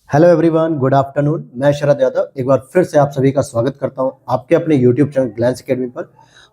Hello everyone, good afternoon. मैं शरद यादव एक बार फिर से आप सभी का स्वागत करता हूं आपके अपने यूट्यूब चैनल ग्लैंस एकेडमी पर।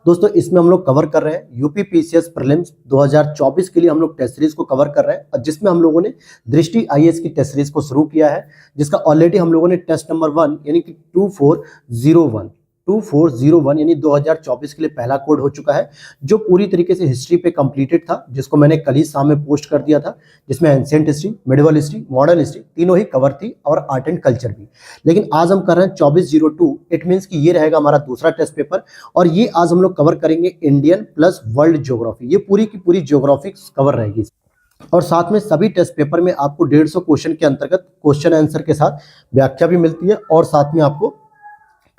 दोस्तों, इसमें हम लोग कवर कर रहे हैं यूपी पीसीएस प्रीलिम्स 2024 के लिए हम लोग टेस्ट सीरीज को कवर कर रहे हैं, और जिसमें हम लोगों ने दृष्टि आईएएस की टेस्ट सीरीज को शुरू किया है, जिसका ऑलरेडी हम लोगों ने टेस्ट नंबर 1 यानी कि 2401 यानी 2024 के लिए पहला कोड हो चुका है, जो पूरी तरीके से हिस्ट्री पे कंप्लीटेड था, जिसको मैंने कल ही शाम में पोस्ट कर दिया था, जिसमें ancient history, medieval history, modern history तीनों ही कवर थी, और आर्ट एंड कल्चर भी। लेकिन आज हम कर रहे हैं 2402। इट मीन्स कि ये रहेगा हमारा दूसरा टेस्ट पेपर, और ये आज हम लोग कवर करेंगे इंडियन प्लस वर्ल्ड ज्योग्राफी। ये पूरी की पूरी ज्योग्राफी कवर रहेगी, और साथ में सभी टेस्ट पेपर में आपको 150 क्वेश्चन के अंतर्गत क्वेश्चन आंसर के साथ व्याख्या भी मिलती है, और साथ में आपको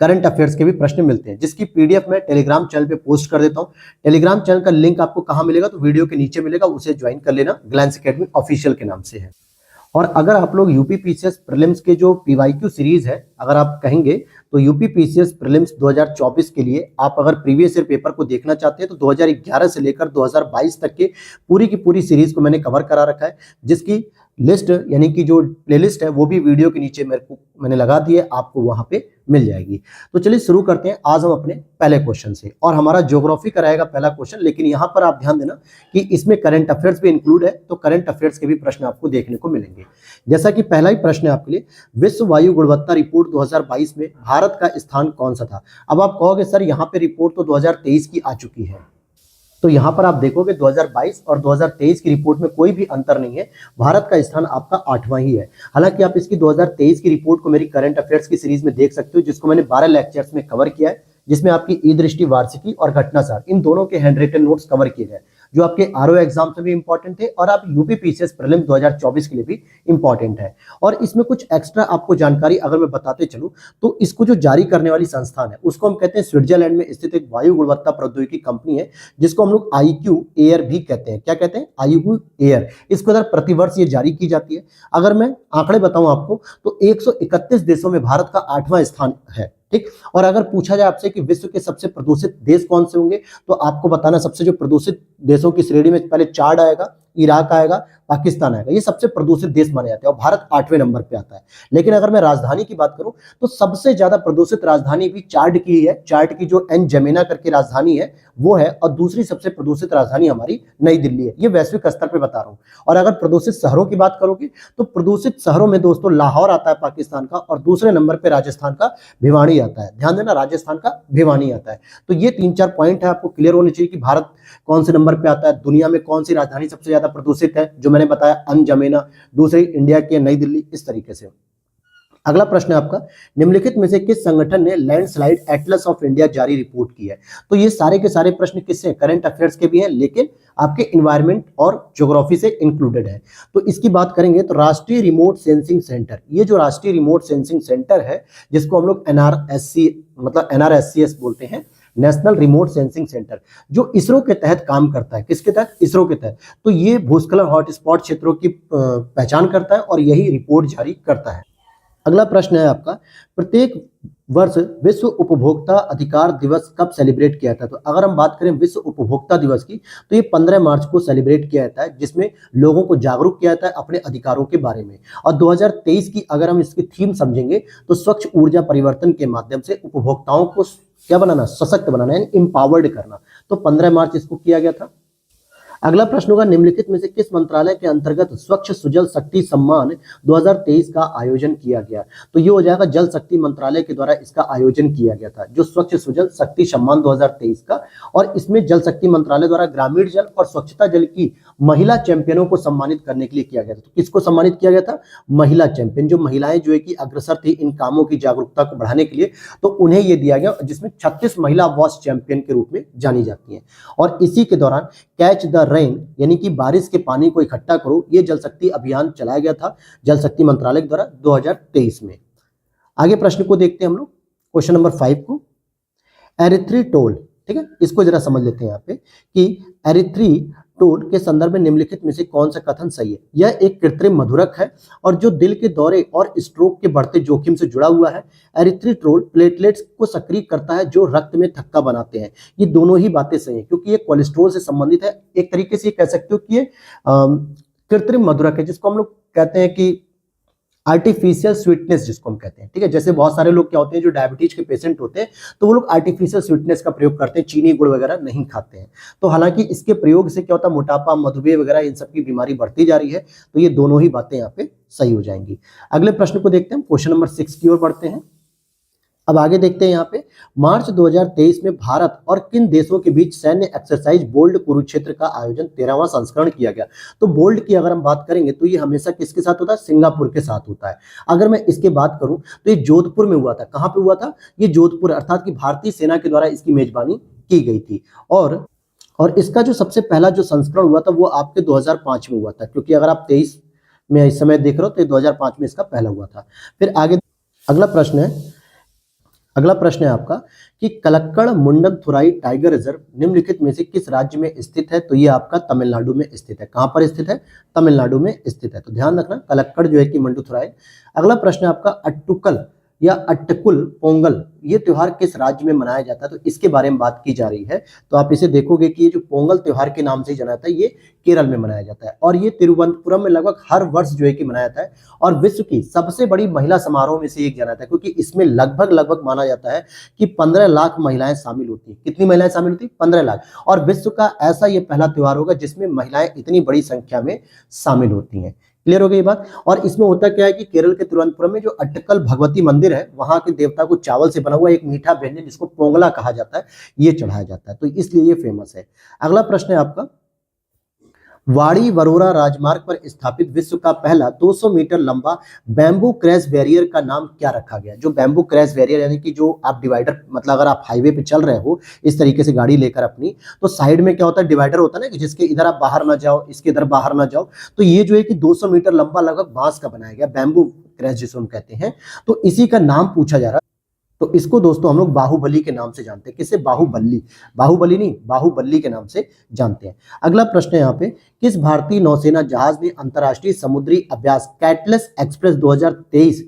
करंट अफेयर्स के भी प्रश्न मिलते हैं, जिसकी पीडीएफ मैं टेलीग्राम चैनल पे पोस्ट कर देता हूं। टेलीग्राम चैनल का लिंक आपको कहां मिलेगा, तो वीडियो के नीचे मिलेगा, उसे ज्वाइन कर लेना। ग्लैंस एकेडमी ऑफिशियल के नाम से है। और अगर आप लोग यूपी पीसीएस प्रीलिम्स के जो पीवाईक्यू सीरीज है, अगर आप कहेंगे तो यूपी पीसीएस प्रीलिम्स 2024 के लिए आप अगर प्रीवियस ईयर पेपर को देखना चाहते हैं तो 2011 से लेकर 2022 तक के पूरी की पूरी सीरीज को मैंने कवर करा रखा है, जिसकी लिस्ट यानी कि जो प्लेलिस्ट है वो भी वीडियो के नीचे मैंने लगा दी है, आपको वहां पे मिल जाएगी। तो चलिए शुरू करते हैं आज हम अपने पहले क्वेश्चन से, और हमारा ज्योग्राफी का रहेगा पहला क्वेश्चन। लेकिन यहाँ पर आप ध्यान देना कि इसमें करंट अफेयर्स भी इंक्लूड है, तो करंट अफेयर्स के भी प्रश्न आपको देखने को मिलेंगे। जैसा कि पहला ही प्रश्न है आपके लिए, विश्व वायु गुणवत्ता रिपोर्ट 2022 में भारत का स्थान कौन सा था। अब आप कहोगे सर यहाँ पे रिपोर्ट तो 2023 की आ चुकी है, तो यहां पर आप देखोगे 2022 और 2023 की रिपोर्ट में कोई भी अंतर नहीं है, भारत का स्थान आपका 8वां ही है। हालांकि आप इसकी 2023 की रिपोर्ट को मेरी करंट अफेयर्स की सीरीज में देख सकते हो, जिसको मैंने 12 लेक्चर्स में कवर किया है, जिसमें आपकी ई दृष्टि, वार्षिकी और घटनासार इन दोनों के हैंड रिटन नोट्स कवर किए गए, जो आपके आरओ एग्जाम से भी इंपॉर्टेंट थे, और आप यूपी पीसीएस प्रीलिम्स 2024 के लिए भी इंपॉर्टेंट है। और इसमें कुछ एक्स्ट्रा आपको जानकारी अगर मैं बताते चलूं, तो इसको जो जारी करने वाली संस्थान है उसको हम कहते हैं स्विट्जरलैंड में स्थित एक वायु गुणवत्ता प्रौद्योगिकी कंपनी है, जिसको हम लोग आईक्यू एयर भी कहते हैं। क्या कहते हैं? IQ air. इसके अंदर प्रतिवर्ष ये जारी की जाती है। अगर मैं आंकड़े बताऊं आपको, तो 131 देशों में भारत का 8वां स्थान है। ठीक। और अगर पूछा जाए आपसे कि विश्व के सबसे प्रदूषित देश कौन से होंगे, तो आपको बताना सबसे जो प्रदूषित देशों की श्रेणी में पहले चाड आएगा, इराक आएगा, पाकिस्तान आएगा। ये सबसे प्रदूषित देश माने जाते हैं, और भारत 8वें नंबर पे आता है। लेकिन अगर मैं राजधानी की बात करूं, तो सबसे ज्यादा प्रदूषित राजधानी भी चाड की है। चाड की जो एन जमेना करके राजधानी है वो है, और दूसरी सबसे प्रदूषित राजधानी हमारी नई दिल्ली है। ये वैश्विक स्तर पे बता रहा हूं। और अगर प्रदूषित शहरों की बात करोगे, तो प्रदूषित शहरों में दोस्तों लाहौर आता है पाकिस्तान का, और दूसरे नंबर पे राजस्थान का भिवानी आता है। ध्यान देना, राजस्थान का भिवानी आता है। तो ये 3-4 पॉइंट है, आपको क्लियर होने चाहिए कि भारत कौन से नंबर पे आता है, दुनिया में कौन सी राजधानी सबसे ज्यादा प्रदूषित है, जो मैंने बताया अन जमेना, दूसरी इंडिया की नई दिल्ली, इस तरीके से। अगला प्रश्न है आपका, निम्नलिखित में से किस संगठन ने लैंडस्लाइड एटलस ऑफ इंडिया जारी रिपोर्ट की है। तो ये सारे के सारे प्रश्न किससे? करंट अफेयर्स के भी हैं, लेकिन आपके एनवायरमेंट और ज्योग्राफी से इंक्लूडेड है। तो इसकी बात करेंगे तो राष्ट्रीय रिमोट सेंसिंग सेंटर, ये जो राष्ट्रीय रिमोट सेंसिंग सेंटर है, जिसको हम लोग एनआरएससी मतलब एनआरएससीएस बोलते हैं, नेशनल रिमोट सेंसिंग सेंटर, जो इसरो के तहत काम करता है। किसके तहत? इसरो के तहत। तो ये भूस्खलन हॉटस्पॉट क्षेत्रों की पहचान करता है, और यही रिपोर्ट जारी करता है। अगला प्रश्न है आपका, प्रत्येक वर्ष विश्व उपभोक्ता अधिकार दिवस कब सेलिब्रेट किया जाता है। तो अगर हम बात करें विश्व उपभोक्ता दिवस की, तो ये 15 मार्च को सेलिब्रेट किया जाता है, जिसमें लोगों को जागरूक किया जाता है अपने अधिकारों के बारे में। और 2023 की अगर हम इसकी थीम समझेंगे, तो स्वच्छ ऊर्जा परिवर्तन के माध्यम से उपभोक्ताओं को क्या बनाना? सशक्त बनाना, यानी एम्पावर्ड करना। तो 15 मार्च इसको किया गया था। अगला प्रश्न होगा, निम्नलिखित में से किस मंत्रालय के अंतर्गत स्वच्छ सुजल शक्ति सम्मान 2023 का आयोजन किया गया। तो ये हो जाएगा जल शक्ति मंत्रालय के द्वारा इसका आयोजन किया गया था, जो स्वच्छ सुजल शक्ति सम्मान 2023 का। और इसमें जल शक्ति मंत्रालय द्वारा ग्रामीण जल और स्वच्छता जल की महिला चैंपियनों को सम्मानित करने के लिए किया गया था। तो किसको सम्मानित किया गया था? महिला चैंपियन, जो महिलाएं जो है कि अग्रसर थी इन कामों की जागरूकता को बढ़ाने के लिए, तो उन्हें यह दिया गया, जिसमें 36 महिला वॉश चैंपियन के रूप में जानी जाती हैं। और इसी के दौरान कैच द रेन, यानी कि बारिश के पानी को इकट्ठा करो, ये जल शक्ति अभियान चलाया गया था जल शक्ति मंत्रालय के द्वारा 2023 में। आगे प्रश्न को देखते हैं हम लोग, क्वेश्चन नंबर 5 को। एरिथ्रिटोल, ठीक है, इसको जरा समझ लेते हैं यहाँ पे कि एरिथ्रिटोल के संदर्भ में निम्नलिखित में से कौन सा कथन सही है। यह एक कृत्रिम मधुरक है, और जो दिल के दौरे और स्ट्रोक के बढ़ते जोखिम से जुड़ा हुआ है। एरिथ्रिटोल प्लेटलेट्स को सक्रिय करता है, जो रक्त में थक्का बनाते हैं। ये दोनों ही बातें सही है, क्योंकि ये कोलेस्ट्रॉल से संबंधित है। एक तरीके से कह सकते हो कि ये कृत्रिम मधुरक है, जिसको हम लोग कहते हैं कि आर्टिफिशियल स्वीटनेस जिसको हम कहते हैं, ठीक है। जैसे बहुत सारे लोग क्या होते हैं जो डायबिटीज के पेशेंट होते हैं तो वो लोग आर्टिफिशियल स्वीटनेस का प्रयोग करते हैं, चीनी गुड़ वगैरह नहीं खाते हैं। तो हालांकि इसके प्रयोग से क्या होता है, मोटापा, मधुमेह वगैरह इन सब की बीमारी बढ़ती जा रही है। तो ये दोनों ही बातें यहाँ पे सही हो जाएंगी। अगले प्रश्न को देखते हैं, क्वेश्चन नंबर 6 की ओर बढ़ते हैं। अब आगे देखते हैं यहाँ पे, मार्च 2023 में भारत और किन देशों के बीच सैन्य एक्सरसाइज बोल्ड कुरुक्षेत्र का आयोजन 13वां संस्करण किया गया। तो बोल्ड की अगर हम बात करेंगे तो ये हमेशा किसके साथ होता है, सिंगापुर के साथ होता है। अगर मैं इसके बात करूं तो ये जोधपुर में हुआ था। कहां पे हुआ था, ये जोधपुर, अर्थात कि भारतीय सेना के द्वारा इसकी मेजबानी की गई थी। और इसका जो सबसे पहला जो संस्करण हुआ था वो आपके 2005 में हुआ था, क्योंकि अगर आप 23 में इस समय देख रहे हो तो 2005 में इसका पहला हुआ था। फिर आगे अगला प्रश्न है आपका कि कलक्कड़ मुंडनथुराई टाइगर रिजर्व निम्नलिखित में से किस राज्य में स्थित है। तो ये आपका तमिलनाडु में स्थित है। कहां पर स्थित है, तमिलनाडु में स्थित है। तो ध्यान रखना, कलक्कड़ जो है कि मुंडनथुराई। अगला प्रश्न है आपका, अट्टुकल या अट्टकुल पोंगल ये त्योहार किस राज्य में मनाया जाता है। तो इसके बारे में बात की जा रही है। तो आप इसे देखोगे कि ये जो पोंगल त्योहार के नाम से जाना जाता है ये केरल में मनाया जाता है, और ये तिरुवनंतपुरम में लगभग हर वर्ष जो है कि मनाया जाता है। और विश्व की सबसे बड़ी महिला समारोह में से एक जाना जाता है, क्योंकि इसमें लगभग माना जाता है कि 15 लाख महिलाएं शामिल होती हैं। कितनी महिलाएं शामिल होती हैं, 15 लाख। और विश्व का ऐसा ये पहला त्योहार होगा जिसमें महिलाएं इतनी बड़ी संख्या में शामिल होती हैं। क्लियर हो गई बात। और इसमें होता क्या है कि केरल के तिरुवनंतपुरम में जो अट्टकल भगवती मंदिर है वहां के देवता को चावल से बना हुआ एक मीठा व्यंजन जिसको पोंगला कहा जाता है ये चढ़ाया जाता है, तो इसलिए ये फेमस है। अगला प्रश्न है आपका, वाड़ी वरोरा राजमार्ग पर स्थापित विश्व का पहला 200 मीटर लंबा बैम्बू क्रैश बैरियर का नाम क्या रखा गया। जो बैम्बू क्रैश बैरियर यानी कि जो आप डिवाइडर, मतलब अगर आप हाईवे पे चल रहे हो इस तरीके से गाड़ी लेकर अपनी, तो साइड में क्या होता है, डिवाइडर होता है ना, कि जिसके इधर आप बाहर ना जाओ, इसके इधर बाहर ना जाओ। तो ये जो है कि 200 मीटर लंबा लगभग बांस का बनाया गया बैम्बू क्रैश जिसको हम कहते हैं, तो इसी का नाम पूछा जा रहा है। तो इसको दोस्तों हम लोग बाहुबली के नाम से जानते हैं। किससे, बाहुबली नहीं, बाहुबली के नाम से जानते हैं। अगला प्रश्न है यहाँ पे, किस भारतीय नौसेना जहाज ने अंतरराष्ट्रीय समुद्री अभ्यास कैटलेस एक्सप्रेस 2023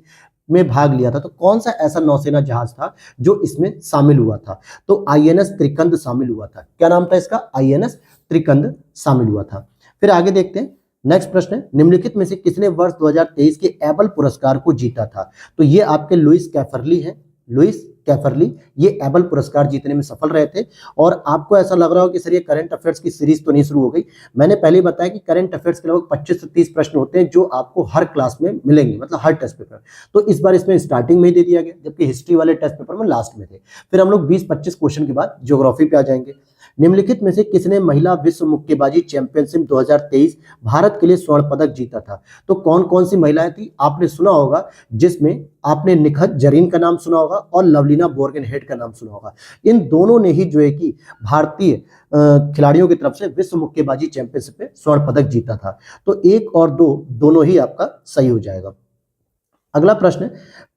में भाग लिया था। तो कौन सा ऐसा नौसेना जहाज था जो इसमें शामिल हुआ था। तो INS त्रिकंद शामिल हुआ था। क्या नाम था इसका, INS त्रिकंद शामिल हुआ था। फिर आगे देखते हैं, नेक्स्ट प्रश्न है, निम्नलिखित में से किसने वर्ष 2023 के एबल पुरस्कार को जीता था। तो ये आपके लुइस कैफरली है। लुइस कैफरली ये एबल पुरस्कार जीतने में सफल रहे थे। और आपको ऐसा लग रहा हो कि सर ये करंट अफेयर्स की सीरीज तो नहीं शुरू हो गई। मैंने पहले ही बताया कि करंट अफेयर्स के लगभग 25 से 30 प्रश्न होते हैं जो आपको हर क्लास में मिलेंगे, मतलब हर टेस्ट पेपर। तो इस बार इसमें स्टार्टिंग में ही दे दिया गया, जबकि हिस्ट्री वाले टेस्ट पेपर में लास्ट में थे। फिर हम लोग 20-25 क्वेश्चन के बाद ज्योग्राफी पे आ जाएंगे। निम्नलिखित में से किसने महिला विश्व मुक्केबाजी चैंपियनशिप 2023 भारत के लिए स्वर्ण पदक जीता था। तो कौन कौन सी महिलाएं थी, आपने सुना होगा, जिसमें आपने निखत जरीन का नाम सुना होगा और लवलीना बोर्गनहेड का नाम सुना होगा। इन दोनों ने ही जो है कि भारतीय खिलाड़ियों की तरफ से विश्व मुक्केबाजी चैंपियनशिप में स्वर्ण पदक जीता था। तो 1 और 2 दोनों ही आपका सही हो जाएगा। अगला प्रश्न,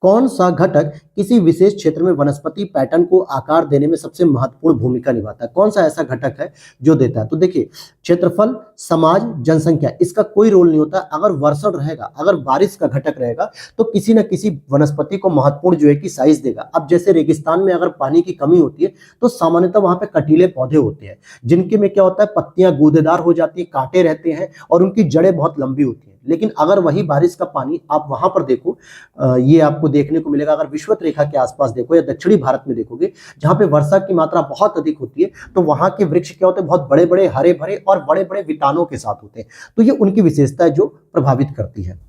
कौन सा घटक किसी विशेष क्षेत्र में वनस्पति पैटर्न को आकार देने में सबसे महत्वपूर्ण भूमिका निभाता है। कौन सा ऐसा घटक है जो देता है। तो देखिए, क्षेत्रफल, समाज, जनसंख्या, इसका कोई रोल नहीं होता। अगर वर्षण रहेगा, अगर बारिश का घटक रहेगा तो किसी न किसी वनस्पति को महत्वपूर्ण जो है कि साइज देगा। अब जैसे रेगिस्तान में अगर पानी की कमी होती है तो सामान्यतः वहां पे कटीले पौधे होते हैं जिनके में क्या होता है, पत्तियां गूदेदार हो जाती है, कांटे रहते हैं और उनकी जड़ें बहुत लंबी होती हैं। लेकिन अगर वही बारिश का पानी आप वहां पर देखो, ये आपको देखने को मिलेगा, अगर विषुवत रेखा के आसपास देखो या दक्षिणी भारत में देखोगे जहां पे वर्षा की मात्रा बहुत अधिक होती है, तो वहां के वृक्ष क्या होते हैं, बहुत बड़े बड़े हरे भरे और बड़े बड़े वितानों के साथ होते हैं। तो ये उनकी विशेषता है जो प्रभावित करती है।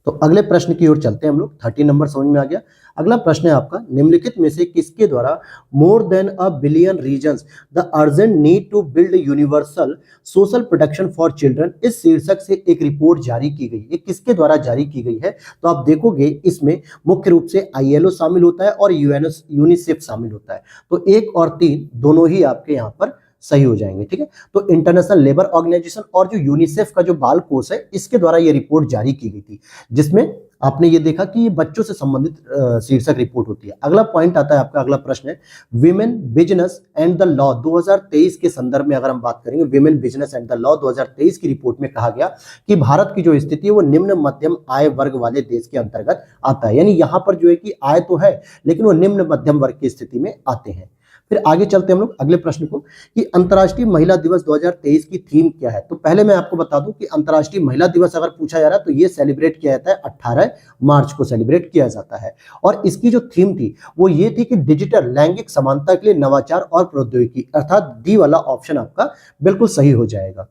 तो अगले प्रश्न की ओर चलते हैं हम लोग। 30 नंबर समझ में आ गया। अगला प्रश्न है आपका, निम्नलिखित में से किसके द्वारा more than a billion reasons the urgent need to build universal social protection for children, इस शीर्षक से एक रिपोर्ट जारी की गई। ये किसके द्वारा जारी की गई है। तो आप देखोगे इसमें मुख्य रूप से ILO शामिल होता है और यूनिसेफ शामिल होता है। तो 1 और 3 दोनों ही आपके यहाँ पर सही हो जाएंगे। ठीक है, तो इंटरनेशनल लेबर ऑर्गेनाइजेशन और जो यूनिसेफ का जो बाल कोष है इसके द्वारा ये रिपोर्ट जारी की गई थी, जिसमें आपने ये देखा कि ये बच्चों से संबंधित शीर्षक रिपोर्ट होती है। अगला पॉइंट आता है आपका, अगला प्रश्न है women business and the law 2023 के संदर्भ में अगर हम बात करेंगे, women business and the law 2023 की रिपोर्ट में कहा गया कि भारत की जो स्थिति है वो निम्न मध्यम आय वर्ग वाले देश के अंतर्गत आता है। यानी यहाँ पर जो है कि आय तो है लेकिन वो निम्न मध्यम वर्ग की स्थिति में आते हैं। फिर आगे चलते हैं हम लोग अगले प्रश्न को कि अंतर्राष्ट्रीय महिला दिवस 2023 की थीम क्या है। तो पहले मैं आपको बता दूं कि अंतर्राष्ट्रीय महिला दिवस अगर पूछा जा रहा है तो ये सेलिब्रेट किया जाता है 18 मार्च को सेलिब्रेट किया जाता है। और इसकी जो थीम थी वो ये थी कि डिजिटल लैंगिक समानता के लिए नवाचार और प्रौद्योगिकी, अर्थात डी वाला ऑप्शन आपका बिल्कुल सही हो जाएगा।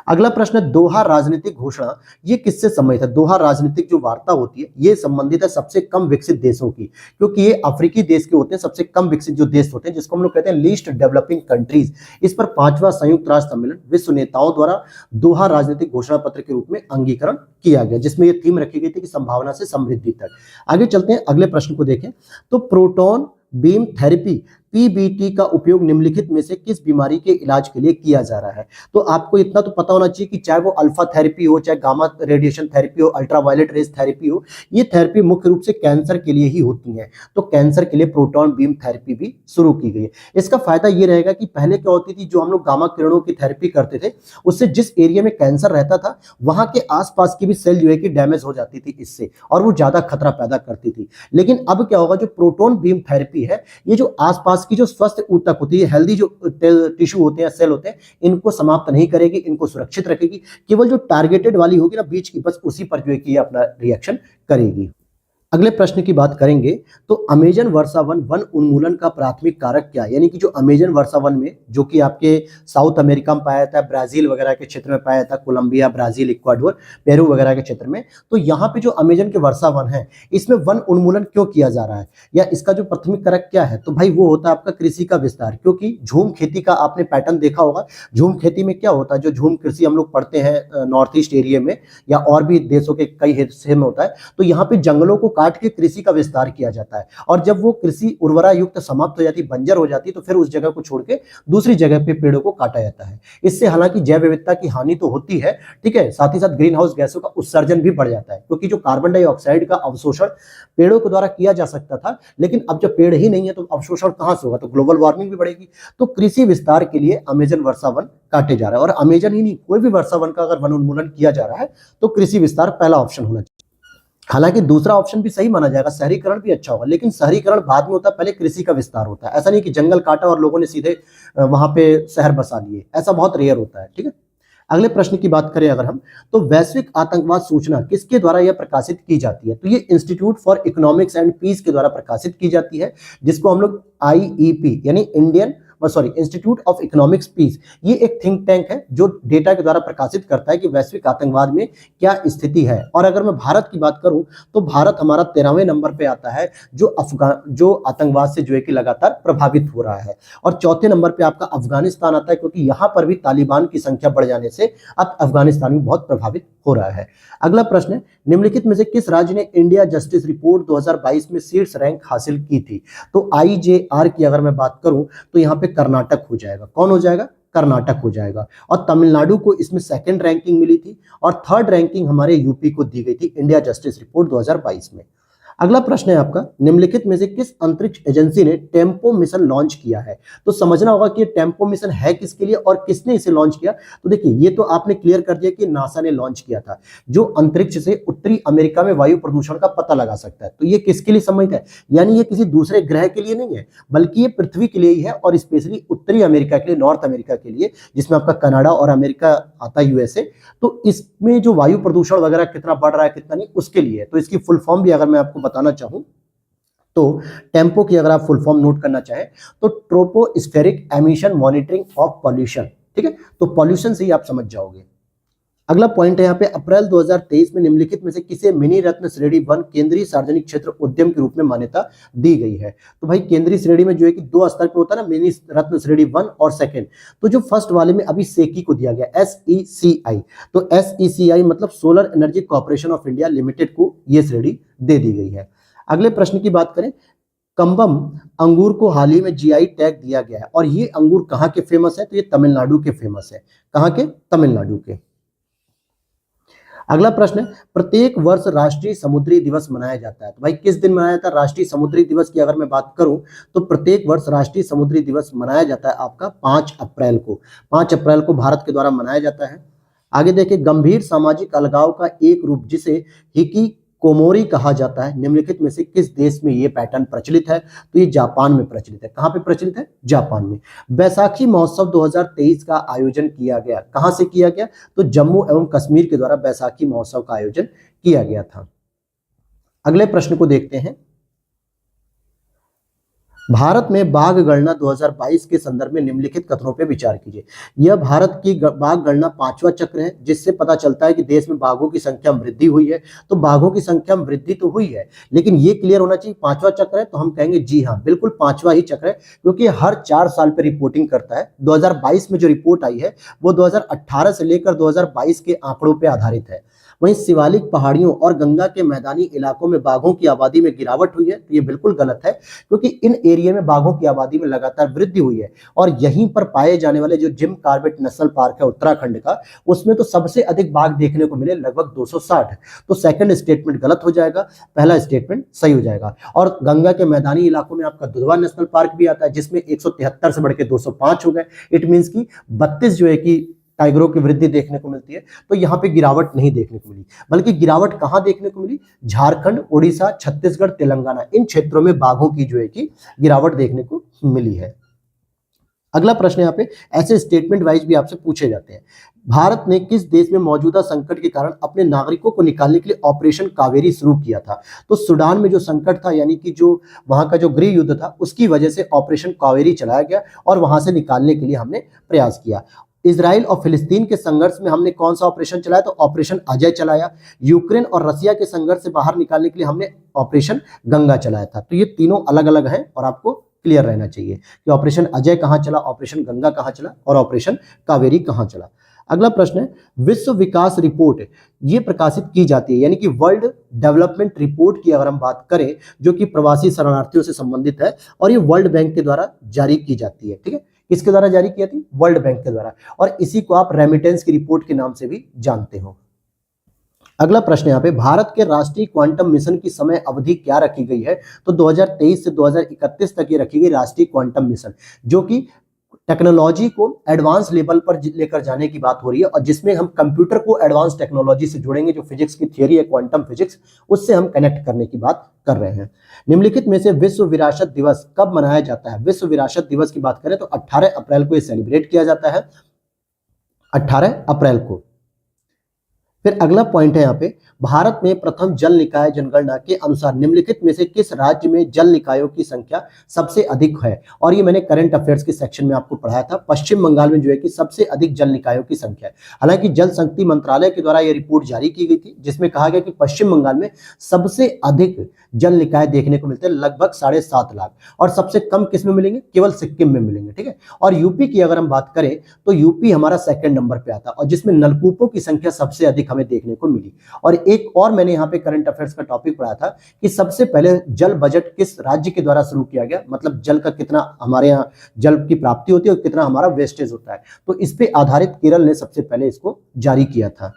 अगला प्रश्न है दोहा राजनीतिक घोषणा, ये किससे संबंधित है। दोहा राजनीतिक जो वार्ता होती है ये संबंधित है सबसे कम विकसित देशों की, क्योंकि ये अफ्रीकी देश के होते हैं, सबसे कम विकसित जो देश होते हैं जिसको हम लोग कहते हैं लीस्ट डेवलपिंग कंट्रीज। इस पर 5वां संयुक्त राष्ट्र सम्मेलन विश्व नेताओं द्वारा दोहा राजनीतिक घोषणा पत्र के रूप में अंगीकरण किया गया, जिसमें ये थीम रखी गई थी कि संभावना से समृद्धि तक। आगे चलते हैं अगले प्रश्न को देखें तो प्रोटॉन बीम थेरेपी पीबीटी का उपयोग निम्नलिखित में से किस बीमारी के इलाज के लिए किया जा रहा है। तो आपको इतना तो पता होना चाहिए कि चाहे वो अल्फा थेरेपी हो, चाहे गामा रेडिएशन थेरेपी हो, अल्ट्रावायलेट रेज थेरेपी हो, ये थेरेपी मुख्य रूप से कैंसर के लिए ही होती है। तो कैंसर के लिए प्रोटॉन बीम थेरेपी भी शुरू की गई है। इसका फायदा ये रहेगा कि पहले क्या होती थी, जो हम लोग गामा किरणों की थेरेपी करते थे उससे जिस एरिया में कैंसर रहता था वहां के आसपास की भी सेल जो है कि डैमेज हो जाती थी इससे, और वो ज्यादा खतरा पैदा करती थी। लेकिन अब क्या होगा, जो प्रोटॉन बीम थेरेपी है ये जो आसपास की जो स्वस्थ ऊतक होती है, हेल्दी जो टिश्यू होते हैं, सेल होते हैं, इनको समाप्त नहीं करेगी, इनको सुरक्षित रखेगी। केवल जो टारगेटेड वाली होगी ना बीच की, बस उसी पर जो है कि अपना रिएक्शन करेगी। अगले प्रश्न की बात करेंगे तो अमेजन वर्षा वन वन उन्मूलन का प्राथमिक कारक क्या है। यानी कि जो अमेजन वर्षा वन में जो कि आपके साउथ अमेरिका में पाया जाता है, ब्राजील वगैरह के क्षेत्र में पाया जाता है, कोलंबिया, ब्राजील, इक्वाडोर, पेरू वगैरह के क्षेत्र में, तो यहाँ पे जो अमेजन के वर्षा वन है इसमें वन उन्मूलन क्यों किया जा रहा है, या इसका जो प्राथमिक कारक क्या है। तो भाई वो होता है आपका कृषि का विस्तार, क्योंकि झूम खेती का आपने पैटर्न देखा होगा। झूम खेती में क्या होता है, जो झूम कृषि हम लोग पढ़ते हैं नॉर्थ ईस्ट एरिया में या और भी देशों के कई हिस्से में होता है, तो यहाँ पे जंगलों को काट के कृषि का विस्तार किया जाता है। और जब वो कृषि उर्वरा युक्त समाप्त हो जाती, बंजर हो जाती, तो फिर उस जगह को छोड़ के दूसरी जगह पे पेड़ों को काटा जाता है। इससे हालांकि जैव विविधता की हानि तो होती है, ठीक है, साथ ही साथ ग्रीन हाउस गैसों का उत्सर्जन भी बढ़ जाता है, क्योंकि जो कार्बन डाइऑक्साइड का अवशोषण पेड़ों के द्वारा किया जा सकता था, लेकिन अब जब पेड़ ही नहीं है तो अवशोषण कहां से होगा, तो ग्लोबल वार्मिंग भी बढ़ेगी। तो कृषि विस्तार के लिए अमेजन वर्षा वन काटे जा रहा है। और अमेजन ही नहीं, कोई भी वर्षा वन का अगर वन उन्मूलन किया जा रहा है तो कृषि विस्तार पहला ऑप्शन होना चाहिए। हालांकि दूसरा ऑप्शन भी सही माना जाएगा, शहरीकरण भी अच्छा होगा, लेकिन शहरीकरण बाद में होता है, पहले कृषि का विस्तार होता है। ऐसा नहीं कि जंगल काटा और लोगों ने सीधे वहां पे शहर बसा लिए, ऐसा बहुत रेयर होता है। ठीक है, अगले प्रश्न की बात करें अगर हम, तो वैश्विक आतंकवाद सूचना किसके द्वारा यह प्रकाशित की जाती है। तो ये institute for economics and peace के द्वारा प्रकाशित की जाती है, जिसको हम लोग आईईपी यानी इंस्टीट्यूट ऑफ इकोनॉमिक्स पीस, ये एक थिंक टैंक है जो डेटा के द्वारा प्रकाशित करता है कि वैश्विक आतंकवाद में क्या स्थिति है। और अगर मैं भारत की बात करूं तो भारत हमारा 13वें नंबर पे आता है, जो आतंकवाद से जो है कि लगातार प्रभावित हो रहा है। और चौथे नंबर पे आपका अफगानिस्तान आता है, क्योंकि यहां पर भी तालिबान की संख्या बढ़ जाने से अब अफगानिस्तान भी बहुत प्रभावित हो रहा है। अगला प्रश्न है, निम्नलिखित में से किस राज्य ने इंडिया जस्टिस रिपोर्ट 2022 में शीर्ष रैंक हासिल की थी। तो आईजेआर की अगर मैं बात करूं तो यहाँ पे कर्नाटक हो जाएगा। कौन हो जाएगा, कर्नाटक हो जाएगा। और तमिलनाडु को इसमें सेकंड रैंकिंग मिली थी और थर्ड रैंकिंग हमारे यूपी को दी गई थी इंडिया जस्टिस रिपोर्ट 2022 में। अगला प्रश्न है आपका, निम्नलिखित में से किस अंतरिक्ष एजेंसी ने टेम्पो मिशन लॉन्च किया है। तो समझना होगा कि टेम्पो मिशन है किसके लिए और किसने इसे लॉन्च किया। तो देखिए ये तो आपने क्लियर कर दिया कि नासा ने लॉन्च किया था, जो अंतरिक्ष से उत्तरी अमेरिका में वायु प्रदूषण का पता लगा सकता है। तो ये किसके लिए संबंधित है, यानी ये किसी दूसरे ग्रह के लिए नहीं है, बल्कि ये पृथ्वी के लिए ही है, और स्पेशली उत्तरी अमेरिका के लिए, नॉर्थ अमेरिका के लिए, जिसमें आपका कनाडा और अमेरिका आता है, यूएसए। तो इसमें जो वायु प्रदूषण वगैरह कितना बढ़ रहा है कितना नहीं, उसके लिए। तो इसकी फुल फॉर्म भी अगर मैं आपको बताना चाहूं तो टेम्पो की अगर आप फुल फॉर्म नोट करना चाहें तो tropospheric emission monitoring of pollution. ठीक है, तो पॉल्यूशन से ही आप समझ जाओगे। अगला पॉइंट है यहाँ पे, अप्रैल 2023 में निम्नलिखित में से किसे मिनी रत्न श्रेणी 1 केंद्रीय सार्वजनिक क्षेत्र उद्यम के रूप में मान्यता दी गई है। तो भाई केंद्रीय श्रेणी में जो है कि दो स्तर पे होता है ना, मिनी रत्न श्रेणी 1 और सेकंड। तो जो फर्स्ट वाले में अभी सेकी को दिया गया SECI, तो SECI मतलब solar energy corporation of India limited को ये श्रेणी दे दी गई है। अगले प्रश्न की बात करें, कंबम अंगूर को हाल ही में जीआई टैग दिया गया है, और ये अंगूर कहाँ के फेमस है, तो ये तमिलनाडु के फेमस है। कहाँ के, तमिलनाडु के। अगला प्रश्न है, प्रत्येक वर्ष राष्ट्रीय समुद्री दिवस मनाया जाता है। तो भाई किस दिन मनाया जाता है राष्ट्रीय समुद्री दिवस की अगर मैं बात करूं तो प्रत्येक वर्ष राष्ट्रीय समुद्री दिवस मनाया जाता है आपका 5 अप्रैल को। 5 अप्रैल को भारत के द्वारा मनाया जाता है। आगे देखिए, गंभीर सामाजिक अलगाव का एक रूप जिसे हिकी कोमोरी कहा जाता है। निम्नलिखित में से किस देश में ये पैटर्न प्रचलित है? तो ये जापान में प्रचलित है। कहाँ पे प्रचलित है? जापान में। बैसाखी महोत्सव 2023 का आयोजन किया गया, कहाँ से किया गया? तो जम्मू एवं कश्मीर के द्वारा बैसाखी महोत्सव का आयोजन किया गया था। अगले प्रश्न को देखते हैं। भारत में बाघ गणना 2022 के संदर्भ में निम्नलिखित कथनों पर विचार कीजिए। यह भारत की बाघ गणना 5वां चक्र है, जिससे पता चलता है कि देश में बाघों की संख्या में वृद्धि हुई है। तो बाघों की संख्या में वृद्धि तो हुई है, लेकिन ये क्लियर होना चाहिए 5वां चक्र है, तो हम कहेंगे जी हाँ, बिल्कुल 5वां ही चक्र है, क्योंकि हर 4 साल पर रिपोर्टिंग करता है। 2022 में जो रिपोर्ट आई है वो 2018 से लेकर 2022 के आंकड़ों पर आधारित है। वहीं शिवालिक पहाड़ियों और गंगा के मैदानी इलाकों में बाघों की आबादी में गिरावट हुई है, तो ये बिल्कुल गलत है, क्योंकि इन एरिया में बाघों की आबादी में लगातार वृद्धि हुई है। और यहीं पर पाए जाने वाले जो जिम कॉर्बेट नेशनल पार्क है उत्तराखंड का, उसमें तो सबसे अधिक बाघ देखने को मिले, लगभग 260। तो सेकंड स्टेटमेंट गलत हो जाएगा, पहला स्टेटमेंट सही हो जाएगा। और गंगा के मैदानी इलाकों में आपका दुधवा नेशनल पार्क भी आता है, जिसमें 173 से बढ़ के 205 हो गए। इट मीन्स की 32 जो है कि टाइगरों की वृद्धि देखने को मिलती है। तो यहाँ पे गिरावट नहीं देखने को मिली, बल्कि गिरावट कहाँ देखने को मिली? झारखंड, उड़ीसा, छत्तीसगढ़, तेलंगाना, इन क्षेत्रों में बाघों की जो है कि गिरावट देखने को मिली है। अगला प्रश्न यहाँ पे ऐसे स्टेटमेंट वाइज भी आपसे पूछे जाते हैं। भारत ने किस देश में मौजूदा संकट के कारण अपने नागरिकों को निकालने के लिए ऑपरेशन कावेरी शुरू किया था? तो सूडान में जो संकट था, यानी कि जो वहां का जो गृह युद्ध था, उसकी वजह से ऑपरेशन कावेरी चलाया गया और वहां से निकालने के लिए हमने प्रयास किया। इजराइल और फिलिस्तीन के संघर्ष में हमने कौन सा ऑपरेशन चलाया? तो ऑपरेशन अजय चलाया। यूक्रेन और रसिया के संघर्ष से बाहर निकालने के लिए हमने ऑपरेशन गंगा चलाया था। तो ये तीनों अलग अलग हैं और आपको क्लियर रहना चाहिए कि ऑपरेशन अजय कहां चला, ऑपरेशन गंगा कहां चला और ऑपरेशन कावेरी कहां चला। अगला प्रश्न है, विश्व विकास रिपोर्ट ये प्रकाशित की जाती है, यानी कि वर्ल्ड डेवलपमेंट रिपोर्ट की अगर हम बात करें, जो कि प्रवासी शरणार्थियों से संबंधित है, और ये वर्ल्ड बैंक के द्वारा जारी की जाती है। ठीक है, किसके द्वारा जारी की थी? वर्ल्ड बैंक के द्वारा। और इसी को आप रेमिटेंस की रिपोर्ट के नाम से भी जानते हो। अगला प्रश्न यहाँ पे, भारत के राष्ट्रीय क्वांटम मिशन की समय अवधि क्या रखी गई है? तो 2023 से 2031 तक ये रखी गई राष्ट्रीय क्वांटम मिशन, जो कि टेक्नोलॉजी को एडवांस लेवल पर लेकर जाने की बात हो रही है, और जिसमें हम कंप्यूटर को एडवांस टेक्नोलॉजी से जोड़ेंगे। जो फिजिक्स की थियरी है, क्वांटम फिजिक्स, उससे हम कनेक्ट करने की बात कर रहे हैं। निम्नलिखित में से विश्व विरासत दिवस कब मनाया जाता है? विश्व विरासत दिवस की बात करें तो 18 अप्रैल को ये सेलिब्रेट किया जाता है, 18 अप्रैल को। फिर अगला पॉइंट है यहाँ पे, भारत में प्रथम जल निकाय जनगणना के अनुसार निम्नलिखित में से किस राज्य में जल निकायों की संख्या सबसे अधिक है? और ये मैंने करंट अफेयर्स के सेक्शन में आपको पढ़ाया था। पश्चिम बंगाल में जो है कि सबसे अधिक जल निकायों की संख्या है। हालांकि जल शक्ति मंत्रालय के द्वारा यह रिपोर्ट जारी की गई थी, जिसमें कहा गया कि पश्चिम बंगाल में सबसे अधिक जल निकाय देखने को मिलते हैं, लगभग 7.5 लाख, और सबसे कम किस में मिलेंगे? केवल सिक्किम में मिलेंगे। ठीक है, और यूपी की अगर हम बात करें तो यूपी हमारा सेकंड नंबर पे आता है, और जिसमें नलकूपों की संख्या सबसे अधिक हमें देखने को मिली। और एक और मैंने यहाँ पे करंट अफेयर्स का टॉपिक पढ़ा था कि सबसे पहले जल बजट किस राज्य के द्वारा शुरू किया गया, मतलब जल का कितना हमारे यहाँ जल की प्राप्ति होती है और कितना हमारा वेस्टेज होता है। तो इस पे आधारित केरल ने सबसे पहले इसको जारी किया था।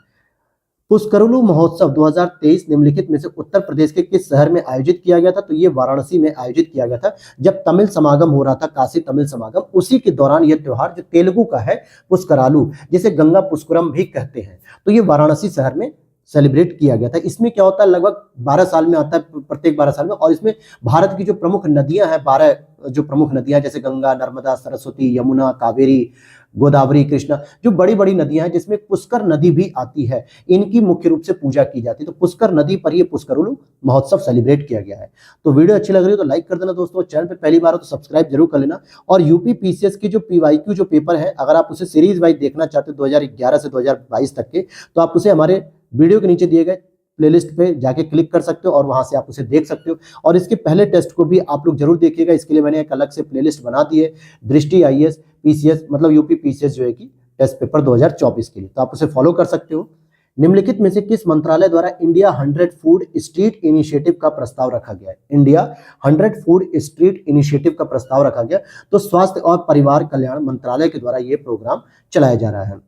पुष्करलू महोत्सव 2023 निम्नलिखित में से उत्तर प्रदेश के किस शहर में आयोजित किया गया था? तो ये वाराणसी में आयोजित किया गया था। जब तमिल समागम हो रहा था, काशी तमिल समागम, उसी के दौरान यह त्योहार जो तेलुगु का है, पुष्करालू, जिसे गंगा पुष्करम भी कहते हैं, तो ये वाराणसी शहर में सेलिब्रेट किया गया था। इसमें क्या होता है, लगभग 12 साल में आता है, प्रत्येक 12 साल में, और इसमें भारत की जो प्रमुख नदियां हैं, 12 जो प्रमुख नदियां जैसे गंगा, नर्मदा, सरस्वती, यमुना, कावेरी, गोदावरी, कृष्णा, जो बड़ी बड़ी नदियां हैं, जिसमें पुष्कर नदी भी आती है, इनकी मुख्य रूप से पूजा की जाती है। तो पुष्कर नदी पर ये पुष्करलू महोत्सव सेलिब्रेट किया गया है। तो वीडियो अच्छी लग रही है तो लाइक कर देना दोस्तों, चैनल पे पहली बार हो तो सब्सक्राइब जरूर कर लेना। और यूपी पीसीएस की जो पीवाईक्यू जो पेपर है, अगर आप उसे सीरीज वाइज देखना चाहते हो 2011 से 2022 तक के, तो आप उसे हमारे वीडियो के नीचे दिए गए प्लेलिस्ट पे जाके क्लिक कर सकते हो और वहां से आप उसे देख सकते हो। और इसके पहले टेस्ट को भी आप लोग जरूर देखिएगा, इसके लिए मैंने एक अलग से प्लेलिस्ट बना दी है, दृष्टि आईएएस पीसीएस, मतलब यूपी पीसीएस जो है कि टेस्ट पेपर 2024 के लिए, तो आप उसे फॉलो कर सकते हो। निम्नलिखित में से किस मंत्रालय द्वारा इंडिया 100 फूड स्ट्रीट इनिशिएटिव का प्रस्ताव रखा गया है? इंडिया 100 फूड स्ट्रीट इनिशिएटिव का प्रस्ताव रखा गया, तो स्वास्थ्य और परिवार कल्याण मंत्रालय के द्वारा यह प्रोग्राम चलाया जा रहा है।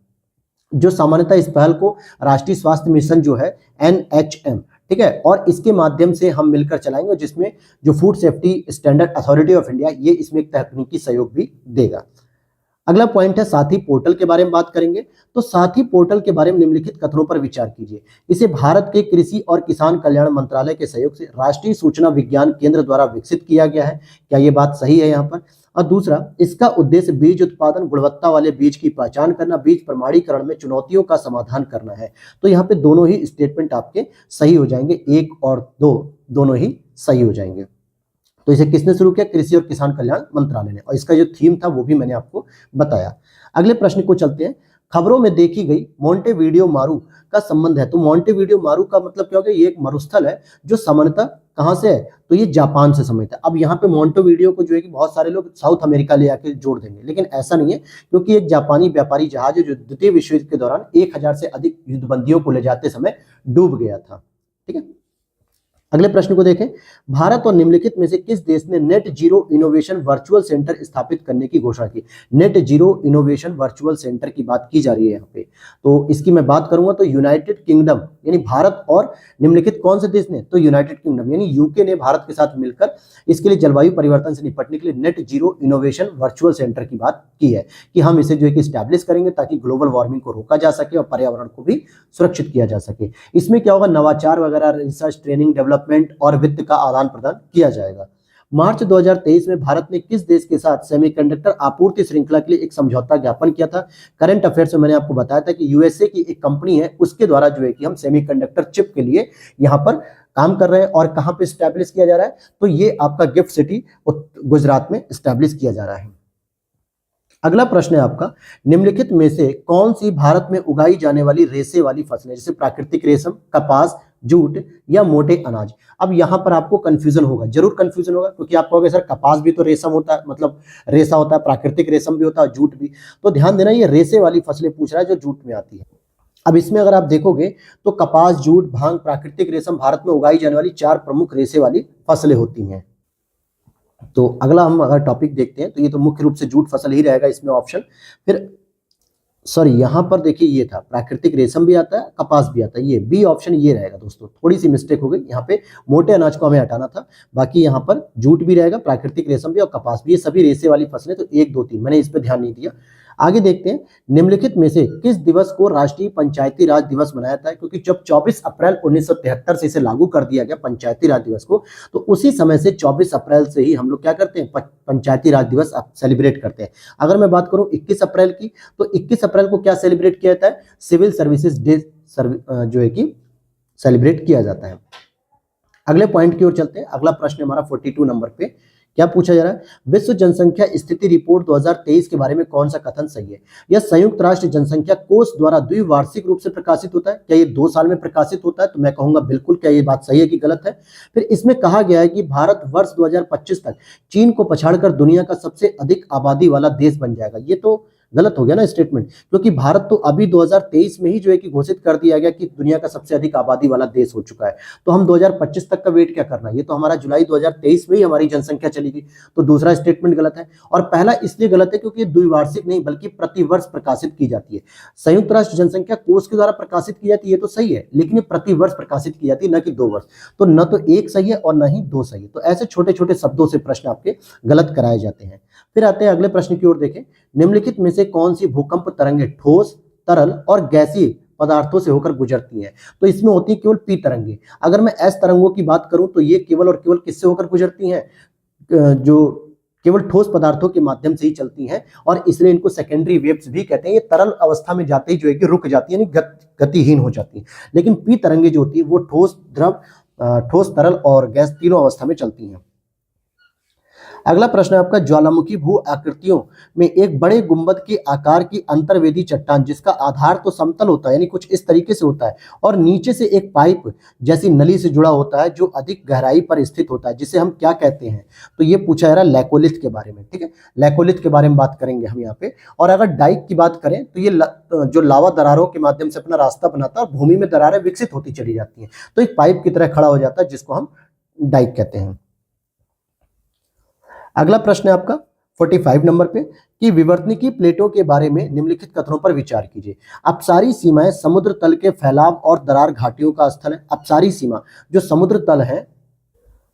जो सामान्यतः इस पहल को राष्ट्रीय स्वास्थ्य मिशन जो है NHM, ठीक है, और इसके माध्यम से हम मिलकर चलाएंगे, जिसमें जो food safety standard authority of India, ये इसमें एक तकनीकी सहयोग भी देगा। अगला पॉइंट है साथी पोर्टल के बारे में बात करेंगे। तो साथी पोर्टल के बारे में निम्नलिखित कथनों पर विचार कीजिए। इसे भारत के कृषि और किसान कल्याण मंत्रालय के सहयोग से राष्ट्रीय सूचना विज्ञान केंद्र द्वारा विकसित किया गया है। क्या ये बात सही है यहाँ पर? और दूसरा, इसका उद्देश्य बीज उत्पादन, गुणवत्ता वाले बीज की पहचान करना, बीज प्रमाणीकरण में चुनौतियों का समाधान करना है। तो यहाँ पे दोनों ही स्टेटमेंट आपके सही हो जाएंगे, 1 और 2 दोनों ही सही हो जाएंगे। तो इसे किसने शुरू किया? कृषि और किसान कल्याण मंत्रालय ने, और इसका जो थीम था वो भी मैंने आपको बताया। अगले प्रश्न को चलते हैं। खबरों में देखी गई मोंटेवीडियो मारू का संबंध है। तो मोंटेवीडियो मारू का मतलब क्या हो गया? ये एक मरुस्थल है जो सामान्यतः कहां से है? तो ये जापान से संबंधित है। अब यहाँ पे मोंटेवीडियो को जो है कि बहुत सारे लोग साउथ अमेरिका ले आके जोड़ देंगे, लेकिन ऐसा नहीं है, क्योंकि एक जापानी व्यापारी जहाज है जो द्वितीय विश्व युद्ध के दौरान 1000 से अधिक युद्धबंदियों को ले जाते समय डूब गया था। ठीक है, अगले प्रश्न को देखें। भारत और निम्नलिखित में से किस देश ने net zero innovation virtual centre स्थापित करने की घोषणा की? Net zero innovation virtual centre की बात की जा रही है यहाँ पे। तो इसकी मैं बात करूंगा तो यूनाइटेड किंगडम, यानी भारत और निम्नलिखित कौन से देश ने? तो यूनाइटेड किंगडम यानी यूके ने भारत के साथ मिलकर इसके लिए जलवायु परिवर्तन से निपटने के लिए net zero innovation virtual centre की बात की है कि हम इसे जो है कि स्टैब्लिश करेंगे ताकि ग्लोबल वार्मिंग को रोका जा सके और पर्यावरण को भी सुरक्षित किया जा सके। इसमें क्या होगा? नवाचार वगैरह, रिसर्च, ट्रेनिंग, डेवलपमेंट और वित्त का आदान प्रदान किया जाएगा। मार्च 2023 में भारत ने किस देश के साथ सेमीकंडक्टर आपूर्ति श्रृंखला के लिए एक समझौता ज्ञापन किया था? करंट अफेयर्स में मैंने आपको बताया था कि यूएसए की एक कंपनी है, उसके द्वारा जो है कि हम सेमीकंडक्टर चिप के लिए यहाँ पर काम कर रहे हैं। और कहां पे स्टैब्लिश किया जा रहा है? तो ये आपका गिफ्ट सिटी गुजरात में स्टैब्लिश किया जा रहा है। अगला प्रश्न है आपका, निम्नलिखित में से कौन सी भारत में उगाई जाने वाली रेशे वाली फसलें, जैसे प्राकृतिक रेशम, कपास, जूट या मोटे अनाज? अब यहां पर आपको कंफ्यूजन होगा, जरूर कंफ्यूजन होगा, क्योंकि आप कहोगे सर कपास भी तो रेशम होता है, मतलब रेशा होता है, प्राकृतिक रेशम भी होता है, जूट भी। तो ध्यान देना, ये रेशे वाली फसलें पूछ रहा है जो जूट में आती है। अब इसमें अगर आप देखोगे तो कपास, जूट, भांग, प्राकृतिक रेशम भारत में उगाई जाने वाली 4 प्रमुख रेशे वाली फसलें होती हैं। तो अगला हम अगर टॉपिक देखते हैं तो ये तो मुख्य रूप से जूट फसल ही रहेगा इसमें ऑप्शन। फिर सॉरी, यहां पर देखिए ये था प्राकृतिक रेशम भी आता है, कपास भी आता है, ये बी ऑप्शन ये रहेगा दोस्तों। थोड़ी सी मिस्टेक हो गई, यहाँ पे मोटे अनाज को हमें हटाना था, बाकी यहाँ पर जूट भी रहेगा, प्राकृतिक रेशम भी और कपास भी, ये सभी रेशे वाली फसलें। तो 1, 2, 3 मैंने इस पर ध्यान नहीं दिया। आगे देखते हैं, निम्नलिखित में से किस दिवस को राष्ट्रीय पंचायती राज दिवस मनाया जाता है? क्योंकि जब 24 अप्रैल 1973 से इसे लागू कर दिया गया पंचायती राज दिवस को, तो उसी समय से 24 अप्रैल से ही हम लोग क्या करते हैं? पंचायती राज दिवस सेलिब्रेट करते हैं। अगर मैं बात करूं 21 अप्रैल की, तो 21 अप्रैल को क्या सेलिब्रेट किया जाता है? सिविल सर्विसेज डे जो है कि सेलिब्रेट किया जाता है। अगले पॉइंट की ओर चलते हैं। अगला प्रश्न हमारा 42 नंबर पे क्या पूछा जा रहा है? विश्व जनसंख्या स्थिति रिपोर्ट 2023 के बारे में कौन सा कथन सही है? यह संयुक्त राष्ट्र जनसंख्या कोष द्वारा द्विवार्षिक रूप से प्रकाशित होता है। क्या ये 2 साल में प्रकाशित होता है? तो मैं कहूंगा बिल्कुल। क्या ये बात सही है कि गलत है? फिर इसमें कहा गया है कि भारत वर्ष 2025 तक चीन को पछाड़कर दुनिया का सबसे अधिक आबादी वाला देश बन जाएगा। ये तो गलत हो गया ना स्टेटमेंट, क्योंकि भारत तो अभी 2023 में ही जो है कि घोषित कर दिया गया कि दुनिया का सबसे अधिक आबादी वाला देश हो चुका है। तो हम 2025 तक का वेट क्या करना है? ये तो हमारा जुलाई 2023 में ही हमारी जनसंख्या चलेगी। तो दूसरा स्टेटमेंट गलत है। और पहला इसलिए गलत है क्योंकि ये द्विवार्षिक नहीं बल्कि प्रतिवर्ष प्रकाशित की जाती है। संयुक्त राष्ट्र जनसंख्या कोष के द्वारा प्रकाशित की जाती है, ये तो सही है, लेकिन ये प्रतिवर्ष प्रकाशित की जाती है, न कि 2 वर्ष। तो न तो 1 सही है और न ही 2 सही है। तो ऐसे छोटे छोटे शब्दों से प्रश्न आपके गलत कराए जाते हैं। फिर आते हैं अगले प्रश्न की ओर। देखें, निम्नलिखित में से कौन सी भूकंप तरंगें ठोस, तरल और गैसीय पदार्थों से होकर गुजरती हैं? तो इसमें होती है केवल पी तरंगे। अगर मैं एस तरंगों की बात करूं तो ये केवल और केवल किससे होकर गुजरती हैं? जो केवल ठोस पदार्थों के माध्यम से ही चलती हैं, और इसलिए इनको सेकेंडरी वेव्स भी कहते हैं। ये तरल अवस्था में जाते ही जो है कि रुक जाती है, यानी गतिहीन हो जाती है। लेकिन पी तरंगे जो होती है वो ठोस, द्रव, ठोस, तरल और गैस तीनों अवस्था में चलती हैं। अगला प्रश्न है आपका, ज्वालामुखी भू आकृतियों में एक बड़े गुंबद के आकार की अंतर्वेदी चट्टान जिसका आधार तो समतल होता है, यानी कुछ इस तरीके से होता है, और नीचे से एक पाइप जैसी नली से जुड़ा होता है जो अधिक गहराई पर स्थित होता है, जिसे हम क्या कहते हैं? तो ये पूछा जा रहा है लैकोलिथ के बारे में। ठीक है, लैकोलिथ के बारे में बात करेंगे हम यहाँ पे। और अगर डाइक की बात करें तो ये जो लावा दरारों के माध्यम से अपना रास्ता बनाता है और भूमि में दरारें विकसित होती चली जाती हैं, तो एक पाइप की तरह खड़ा हो जाता है, जिसको हम डाइक कहते हैं। अगला प्रश्न है आपका 45 नंबर पे कि विवर्तनिकी प्लेटों के बारे में निम्नलिखित कथनों पर विचार कीजिए। अपसारी सीमाएं समुद्र तल के फैलाव और दरार घाटियों का स्थल है। अपसारी सीमा जो समुद्र तल है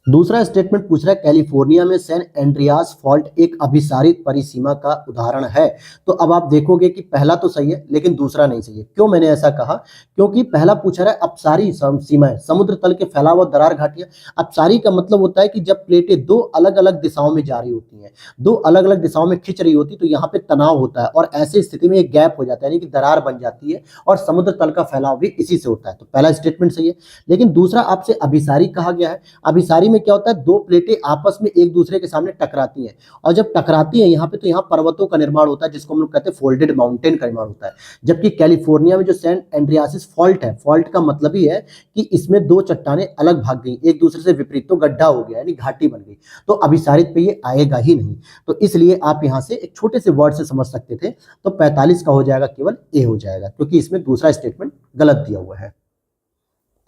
दूसरा स्टेटमेंट पूछ रहा है कैलिफोर्निया में सैन एंड्रियास फॉल्ट एक अभिसारित परिसीमा का उदाहरण है। तो अब आप देखोगे कि पहला तो सही है लेकिन दूसरा नहीं सही है। क्यों मैंने ऐसा कहा? क्योंकि पहला पूछा रहा है अपसारी सीमाएं, समुद्र तल के फैला हुआ दरार घाटियां। अपसारी का मतलब होता है कि जब प्लेटें दो अलग अलग दिशाओं में जा रही होती हैं, दो अलग अलग दिशाओं में खिंच रही होती, तो यहाँ पे तनाव होता है और ऐसी स्थिति में एक गैप हो जाता है, यानी कि दरार बन जाती है और समुद्र तल का फैलाव भी इसी से होता है। तो पहला स्टेटमेंट सही है। लेकिन दूसरा आपसे अभिसारी कहा गया है। अभिसारी में क्या होता है? दो प्लेटें आपस में एक दूसरे के सामने टकराती हैं और जब टकराती हैं यहाँ पे, तो यहाँ पर्वतों का निर्माण होता है जिसको हम लोग कहते हैं फोल्डेड माउंटेन का निर्माण होता है। जबकि कैलिफोर्निया में जो सैन एंड्रियासिस फॉल्ट है, फॉल्ट का मतलब ही है कि इसमें दो चट्टानें अलग भाग गई एक दूसरे से विपरीत, तो गड्ढा हो गया यानी घाटी बन गई। तो अभिसारित पे ये आएगा ही नहीं। तो इसलिए आप यहाँ से एक छोटे से वर्ड से समझ सकते थे। तो 45 का हो जाएगा, केवल ए हो जाएगा, क्योंकि इसमें दूसरा स्टेटमेंट गलत दिया हुआ है।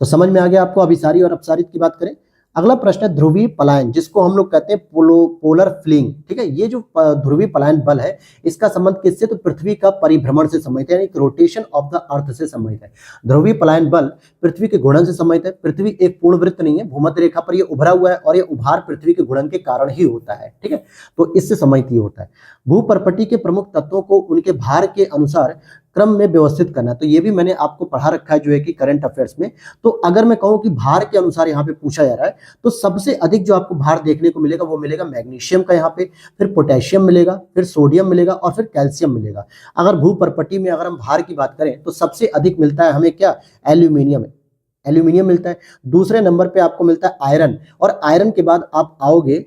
तो समझ में आ गया आपको अभिसारी और अपसारित की बात करें। अगला प्रश्न है ध्रुवीय पलायन, जिसको हम लोग कहते हैं पोलर फ्लिंग। ठीक है, ये जो ध्रुवीय पलायन बल है, इसका संबंध किससे? तो पृथ्वी का परिभ्रमण से संबंधित है, यानी रोटेशन ऑफ द अर्थ से संबंधित है। ध्रुवीय पलायन बल पृथ्वी के घूर्णन से संबंधित है। पृथ्वी एक पूर्ण वृत्त नहीं है, भूमध्य रेखा पर यह उभरा हुआ है और यह उभार पृथ्वी के घूर्णन के कारण ही होता है। ठीक है, तो इससे संबंधित ही होता है। भूपर्पटी के प्रमुख तत्वों को उनके भार के अनुसार क्रम में व्यवस्थित करना। तो ये भी मैंने आपको पढ़ा रखा है जो है कि करंट अफेयर्स में। तो अगर मैं कहूं कि भार के अनुसार यहाँ पे पूछा जा रहा है, तो सबसे अधिक जो आपको भार देखने को मिलेगा वो मिलेगा मैग्नीशियम का यहाँ पे, फिर पोटेशियम मिलेगा, फिर सोडियम मिलेगा और फिर कैल्शियम मिलेगा। अगर भूपर्पटी में अगर हम भार की बात करें तो सबसे अधिक मिलता है हमें क्या? एल्यूमिनियम। एल्यूमिनियम मिलता है। दूसरे नंबर पे आपको मिलता है आयरन, और आयरन के बाद आप आओगे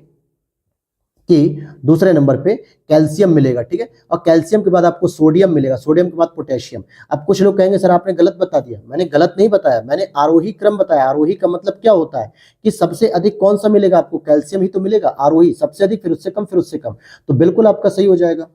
कि दूसरे नंबर पे कैल्शियम मिलेगा। ठीक है, और कैल्शियम के बाद आपको सोडियम मिलेगा, सोडियम के बाद पोटेशियम। अब कुछ लोग कहेंगे सर आपने गलत बता दिया। मैंने गलत नहीं बताया, मैंने आरोही क्रम बताया। आरोही का मतलब क्या होता है कि सबसे अधिक कौन सा मिलेगा आपको? कैल्शियम ही तो मिलेगा। आरोही सबसे अधिक, फिर उससे कम, फिर उससे कम। तो बिल्कुल आपका सही हो जाएगा।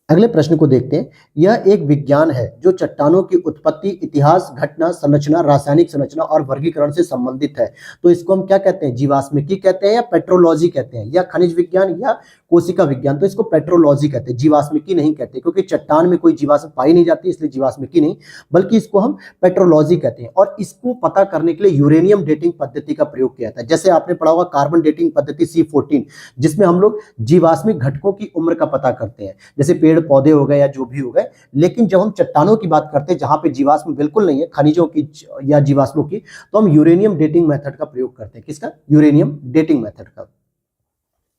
अगले प्रश्न को देखते हैं। यह एक विज्ञान है जो चट्टानों की उत्पत्ति, इतिहास, घटना, संरचना, रासायनिक संरचना और वर्गीकरण से संबंधित है। तो इसको हम क्या कहते हैं? जीवाश्मिकी कहते हैं या पेट्रोलॉजी कहते हैं, या खनिज विज्ञान या कोशिका विज्ञान। तो इसको पेट्रोलॉजी कहते हैं, जीवाश्मिकी नहीं कहते, क्योंकि चट्टान में कोई जीवाश्म पाई नहीं जाती, इसलिए जीवाश्मिकी नहीं, बल्कि इसको हम पेट्रोलॉजी कहते हैं। और इसको पता करने के लिए यूरेनियम डेटिंग पद्धति का प्रयोग किया था। जैसे आपने पढ़ा होगा कार्बन डेटिंग पद्धति C14, जिसमें हम लोग जीवाश्मिक घटकों की उम्र का पता करते हैं, जैसे पेड़ पौधे हो गए या जो भी हो गए। लेकिन जब हम चट्टानों की बात करते हैं जहां पे जीवाश्म बिल्कुल नहीं है, खनिजों की या जीवाश्मों की, तो हम यूरेनियम डेटिंग मेथड का प्रयोग करते हैं। किसका? यूरेनियम डेटिंग मेथड का।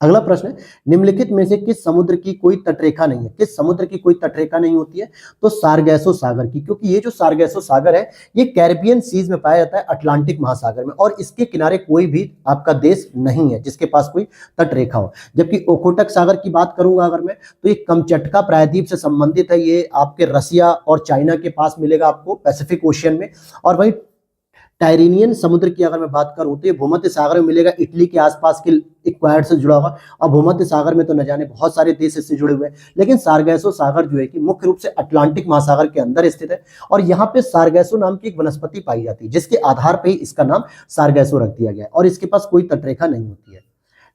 अगला प्रश्न है, निम्नलिखित में से किस समुद्र की कोई तटरेखा नहीं है? किस समुद्र की कोई तटरेखा नहीं होती है? तो सारगैसो सागर की, क्योंकि ये जो सारगैसो सागर है ये कैरिबियन सीज में पाया जाता है, अटलांटिक महासागर में, और इसके किनारे कोई भी आपका देश नहीं है जिसके पास कोई तटरेखा हो। जबकि ओखोटक सागर की बात करूंगा अगर मैं, तो ये कमचटका प्रायद्वीप से संबंधित है। ये आपके रसिया और चाइना के पास मिलेगा आपको, पैसिफिक ओशियन में। और वही टायरेनियन समुद्र की अगर मैं बात करूं तो ये भूमध्य सागर में मिलेगा, इटली के आसपास के इक्वायर से जुड़ा हुआ। और भूमध्य सागर में तो न जाने बहुत सारे देश इससे जुड़े हुए हैं, लेकिन सारगैसो सागर जो है कि मुख्य रूप से अटलांटिक महासागर के अंदर स्थित है। और यहाँ पे सारगैसो नाम की एक वनस्पति पाई जाती है, जिसके आधार पर ही इसका नाम सारगैसो रख दिया गया है, और इसके पास कोई तटरेखा नहीं होती है।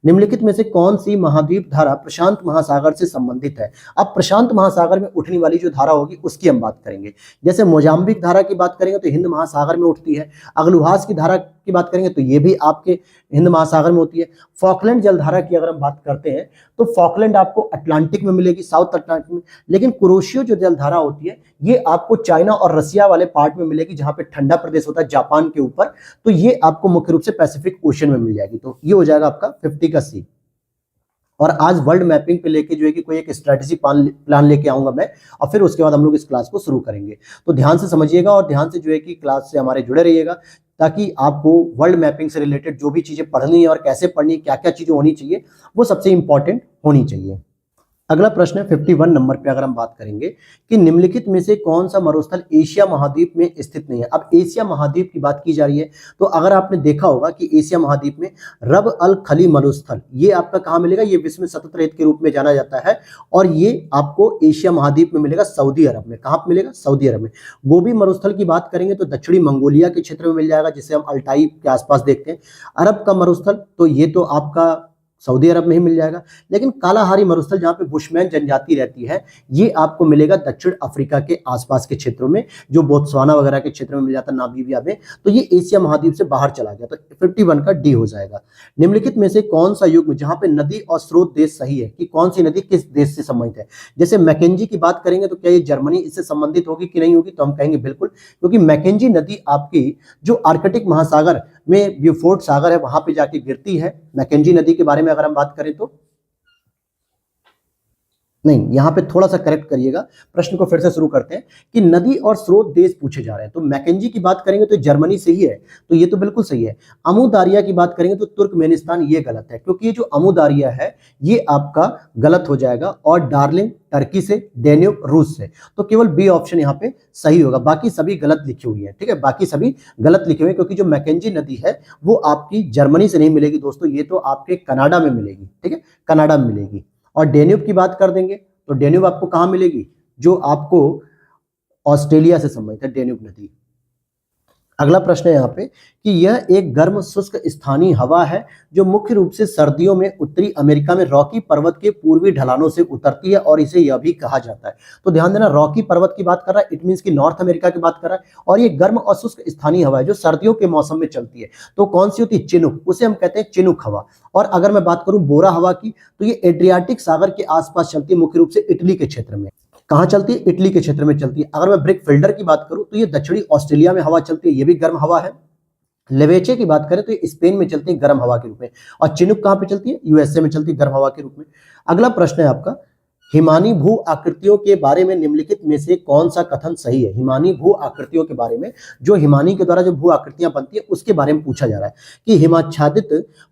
निम्नलिखित में से कौन सी महाद्वीप धारा प्रशांत महासागर से संबंधित है? अब प्रशांत महासागर में उठने वाली जो धारा होगी उसकी हम बात करेंगे। जैसे मोजाम्बिक धारा की बात करेंगे तो हिंद महासागर में उठती है। अगलुहास की धारा की बात करेंगे तो ये भी आपके हिंद महासागर में होती है। फॉकलैंड जलधारा की अगर हम बात करते हैं तो फॉकलैंड आपको अटलांटिक में मिलेगी, साउथ अटलांटिक में। लेकिन कुरोशियो जो जलधारा होती है ये आपको चाइना और रसिया वाले पार्ट में मिलेगी, जहां पे ठंडा प्रदेश होता है जापान के ऊपर। तो ये आपको मुख्य रूप से पैसिफिक ओशन में मिल जाएगी। तो ये हो जाएगा आपका 50 का सी। और आज वर्ल्ड मैपिंग पे लेके जो है कि कोई एक स्ट्रेटेजी प्लान लेके आऊंगा मैं, और फिर उसके बाद हम लोग इस क्लास को शुरू करेंगे। तो ध्यान से समझिएगा और ध्यान से जो है कि क्लास से हमारे जुड़े रहिएगा, ताकि आपको वर्ल्ड मैपिंग से रिलेटेड जो भी चीजें पढ़नी है और कैसे पढ़नी, क्या क्या चीजें होनी चाहिए, वो सबसे इंपॉर्टेंट होनी चाहिए। अगला प्रश्न है 51 नंबर पे अगर हम बात करेंगे कि निम्नलिखित में से कौन सा मरुस्थल एशिया महाद्वीप में स्थित नहीं है। अब एशिया महाद्वीप की बात की जा रही है, तो अगर आपने देखा होगा कि एशिया महाद्वीप में रब अल खली मरुस्थल ये आपका कहाँ मिलेगा? ये विश्व में सतत रेत के रूप में जाना जाता है, और ये आपको एशिया महाद्वीप में मिलेगा, सऊदी अरब में। कहाँ मिलेगा? सऊदी अरब में। गोबी मरुस्थल की बात करेंगे तो दक्षिणी मंगोलिया के क्षेत्र में मिल जाएगा, जिसे हम अल्टाई के आसपास देखते हैं। अरब का मरुस्थल तो ये तो आपका सऊदी अरब में ही मिल जाएगा। लेकिन कालाहारी मरुस्थल जहां पे बुशमैन जनजाति रहती है, ये आपको मिलेगा दक्षिण अफ्रीका के आसपास के क्षेत्रों में, जो बोत्सवाना वगैरह के क्षेत्र में मिल जाता है, नामीबिया में। तो ये एशिया महाद्वीप से बाहर चला गया, तो 51 का डी हो जाएगा। निम्नलिखित में से कौन सा युग्म जहां पे नदी और स्रोत देश सही है, कि कौन सी नदी किस देश से संबंधित है। जैसे मैकेंजी की बात करेंगे तो क्या ये जर्मनी इससे संबंधित होगी कि नहीं होगी, तो हम कहेंगे बिल्कुल, क्योंकि मैकेंजी नदी आपकी जो आर्कटिक महासागर में ब्यूफोर्ट सागर है वहां पे जाके गिरती है। मैकेंजी नदी के बारे में अगर हम बात करें तो नहीं, यहां पे थोड़ा सा करेक्ट करिएगा, प्रश्न को फिर से शुरू करते हैं कि नदी और स्रोत देश पूछे जा रहे हैं। तो मैकेंजी की बात करेंगे तो जर्मनी से ही है, तो ये तो बिल्कुल सही है। अमू दारिया की बात करेंगे तो तुर्कमेनिस्तान, ये गलत है, क्योंकि ये जो अमू दारिया है ये आपका गलत हो जाएगा। और डार्लिंग टर्की से, डेन्यूब रूस से, तो केवल बी ऑप्शन यहाँ पे सही होगा, बाकी सभी गलत लिखी हुई है। ठीक है, बाकी सभी गलत लिखे हुए हैं, क्योंकि जो मैकेंजी नदी है वो आपकी जर्मनी से नहीं मिलेगी दोस्तों, ये तो आपके कनाडा में मिलेगी। ठीक है, कनाडा में मिलेगी। और डेन्यूब की बात कर देंगे तो डेन्यूब आपको कहां मिलेगी, जो आपको ऑस्ट्रेलिया से संबंधित है, डेन्यूब नदी। अगला प्रश्न है यहाँ पे कि यह एक गर्म शुष्क स्थानीय हवा है जो मुख्य रूप से सर्दियों में उत्तरी अमेरिका में रॉकी पर्वत के पूर्वी ढलानों से उतरती है, और इसे यह भी कहा जाता है। तो ध्यान देना, रॉकी पर्वत की बात कर रहा है, इट मींस कि नॉर्थ अमेरिका की बात कर रहा है। और ये गर्म और शुष्क स्थानीय हवा है जो सर्दियों के मौसम में चलती है। तो कौन सी होती है, चिनुक, उसे हम कहते हैं चिनुक हवा। और अगर मैं बात करूं बोरा हवा की, तो ये एड्रियाटिक सागर के आसपास चलती है, मुख्य रूप से इटली के क्षेत्र में। कहां चलती है, इटली के क्षेत्र में चलती है। अगर मैं ब्रिक फिल्डर की बात करूं तो ये दक्षिणी ऑस्ट्रेलिया में हवा चलती है, ये भी गर्म हवा है। लेवेचे की बात करें तो ये स्पेन में चलती है गर्म हवा के रूप में। और चिनुक कहां पे चलती है, यूएसए में चलती है गर्म हवा के रूप में। अगला प्रश्न है आपका, हिमानी भू आकृतियों के बारे में निम्नलिखित में से कौन सा कथन सही है। हिमानी भू आकृतियों के बारे में, जो हिमानी के द्वारा जो भू आकृतियां बनती है उसके बारे में पूछा जा रहा है कि हिमाच्छादित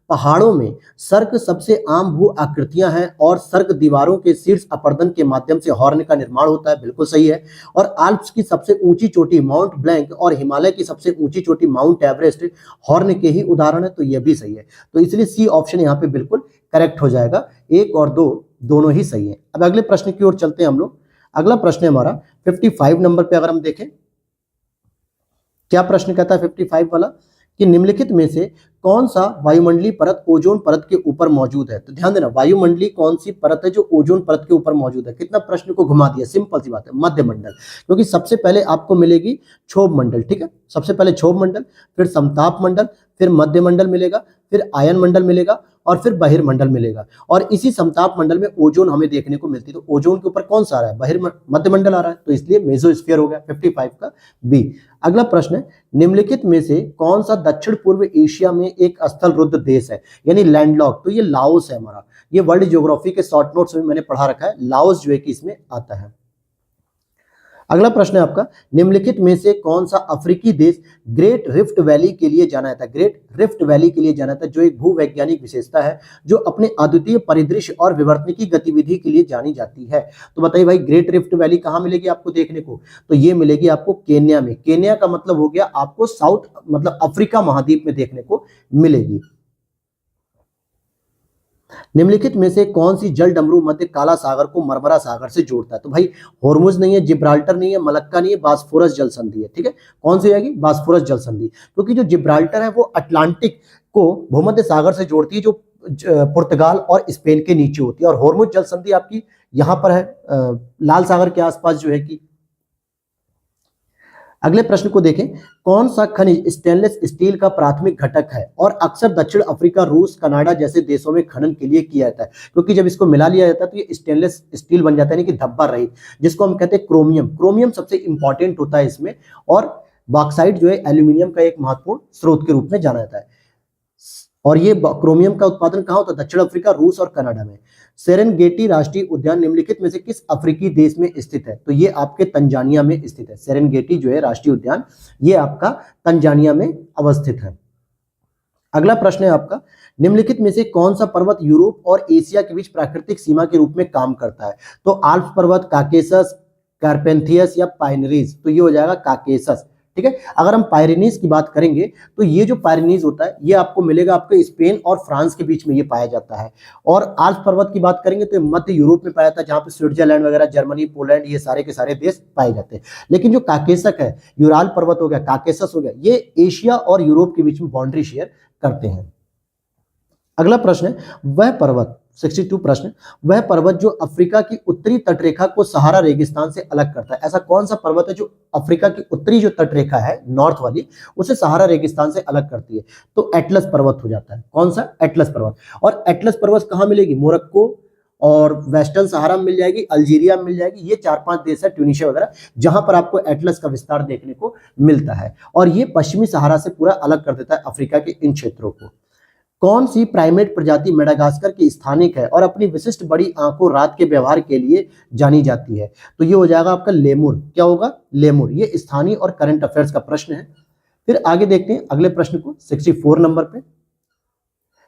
पहाड़ों में सर्क सबसे आम भू आकृतियां हैं, और सर्क दीवारों के शीर्ष अपर्दन के माध्यम से हॉर्न का निर्माण होता है, बिल्कुल सही है। और आल्प्स की सबसे ऊंची चोटी माउंट ब्लैंक और हिमालय की सबसे ऊंची चोटी माउंट एवरेस्ट हॉर्न के ही उदाहरण है, तो यह भी सही है। तो इसलिए सी ऑप्शन यहाँ पे बिल्कुल करेक्ट हो जाएगा। 1 और 2 दोनों ही सही है। अब अगले प्रश्न की ओर चलते हैं हम लोग। अगला प्रश्न है हमारा 55 नंबर पे। अगर हम देखें क्या प्रश्न कहता है 55 वाला, कि निम्नलिखित में से कौन सा वायुमंडलीय परत ओजोन परत के ऊपर मौजूद है। तो ध्यान देना, वायुमंडलीय कौन सी परत है जो ओजोन परत के ऊपर मौजूद है। कितना प्रश्न को घुमा दिया, सिंपल सी बात है, मध्य मंडल। क्योंकि सबसे पहले आपको मिलेगी क्षोभ मंडल। ठीक है, सबसे पहले क्षोभ मंडल, फिर समताप मंडल, फिर मध्य मंडल मिलेगा, फिर आयन मंडल मिलेगा, और फिर बहिर्मंडल मिलेगा। और इसी समताप मंडल में ओजोन हमें देखने को मिलती है। तो ओजोन के ऊपर कौन सा आ रहा है, मध्य मंडल आ रहा है, तो इसलिए मेसोस्फीयर हो गया 55 का बी। अगला प्रश्न है, निम्नलिखित में से कौन सा दक्षिण पूर्व एशिया में एक स्थल रुद्ध देश है, यानी लैंडलॉक। तो ये लाओस है हमारा, ये वर्ल्ड ज्योग्राफी के शॉर्ट नोट्स में मैंने पढ़ा रखा है, लाओस जो है कि इसमें आता है। अगला प्रश्न है आपका, निम्नलिखित में से कौन सा अफ्रीकी देश ग्रेट रिफ्ट वैली के लिए जाना जाता है। ग्रेट रिफ्ट वैली के लिए जाना जाता है, जो एक भूवैज्ञानिक विशेषता है जो अपने अद्वितीय परिदृश्य और विवर्तनिकी गतिविधि के लिए जानी जाती है। तो बताइए भाई, ग्रेट रिफ्ट वैली कहां मिलेगी आपको देखने को, तो ये मिलेगी आपको केन्या में। केन्या का मतलब हो गया आपको साउथ, मतलब अफ्रीका महाद्वीप में देखने को मिलेगी। निम्नलिखित में से कौन सी जल डमरू मध्य काला सागर को मरमरा सागर से जोड़ता है। तो भाई होर्मुज नहीं है, जिब्राल्टर नहीं है, मलक्का नहीं है, बास्फोरस जल संधि है। ठीक है, कौन सी आएगी, बास्फोरस जल संधि, क्योंकि जो जिब्राल्टर है वो अटलांटिक को भूमध्य सागर से जोड़ती है, जो पुर्तगाल और स्पेन के नीचे होती है। और होर्मुज जल संधि आपकी यहां पर है, लाल सागर के आसपास जो है कि। अगले प्रश्न को देखें, कौन सा खनिज स्टेनलेस स्टील का प्राथमिक घटक है और अक्सर दक्षिण अफ्रीका, रूस, कनाडा जैसे देशों में खनन के लिए किया जाता है। क्योंकि जब इसको मिला लिया जाता है तो ये स्टेनलेस स्टील बन जाता है, यानी कि धब्बा रहित, जिसको हम कहते हैं क्रोमियम। क्रोमियम सबसे इंपॉर्टेंट होता है इसमें, और बॉक्साइट जो है एल्यूमिनियम का एक महत्वपूर्ण स्रोत के रूप में जाना जाता है। और ये क्रोमियम का उत्पादन कहाँ होता है, दक्षिण अफ्रीका, रूस और कनाडा में। सेरेनगेटी राष्ट्रीय उद्यान निम्नलिखित में से किस अफ्रीकी देश में स्थित है। तो ये आपके तंजानिया में स्थित है। सेरेनगेटी जो है राष्ट्रीय उद्यान, ये आपका तंजानिया में अवस्थित है। अगला प्रश्न है आपका, निम्नलिखित में से कौन सा पर्वत यूरोप और एशिया के बीच प्राकृतिक सीमा के रूप में काम करता है। तो आल्प्स पर्वत, काकेसस, कार्पेंथियस या पाइनरीज। तो ये हो जाएगा काकेसस। ठीक है, अगर हम पायरेनीज की बात करेंगे तो ये जो पायरेनीज होता है ये आपको मिलेगा आपके स्पेन और फ्रांस के बीच में ये पाया जाता है। और आल्प्स पर्वत की बात करेंगे तो ये मध्य यूरोप में पाया जाता है, जहां पे स्विट्जरलैंड वगैरह, जर्मनी, पोलैंड, ये सारे के सारे देश पाए जाते हैं। लेकिन जो काकेसक है, यूराल पर्वत हो गया, काकेसस हो गया, ये एशिया और यूरोप के बीच में बाउंड्री शेयर करते हैं। अगला प्रश्न है, वह पर्वत 62 प्रश्न, वह पर्वत जो अफ्रीका की उत्तरी तटरेखा को सहारा रेगिस्तान से अलग करता है, ऐसा कौन सा पर्वत है जो अफ्रीका की उत्तरी जो तटरेखा है नॉर्थ वाली उसे सहारा रेगिस्तान से अलग करती है? तो एटलस पर्वत हो जाता है। कौन सा? एटलस पर्वत। और एटलस पर्वत कहाँ मिलेगी? मोरक्को और वेस्टर्न सहारा में मिल जाएगी, अल्जीरिया में मिल जाएगी, ये 4-5 देश है, ट्यूनीशिया वगैरह, जहां पर आपको एटलस का विस्तार देखने को मिलता है। और ये पश्चिमी सहारा से पूरा अलग कर देता है अफ्रीका के इन क्षेत्रों को। कौन सी प्राइमेट प्रजाति मेडागास्कर की स्थानिक है और अपनी विशिष्ट बड़ी आंखों रात के व्यवहार के लिए जानी जाती है? तो ये हो जाएगा आपका लेमुर। क्या होगा? लेमुर। ये स्थानीय और करंट अफेयर्स का प्रश्न है। फिर आगे देखते हैं अगले प्रश्न को 64 नंबर पे।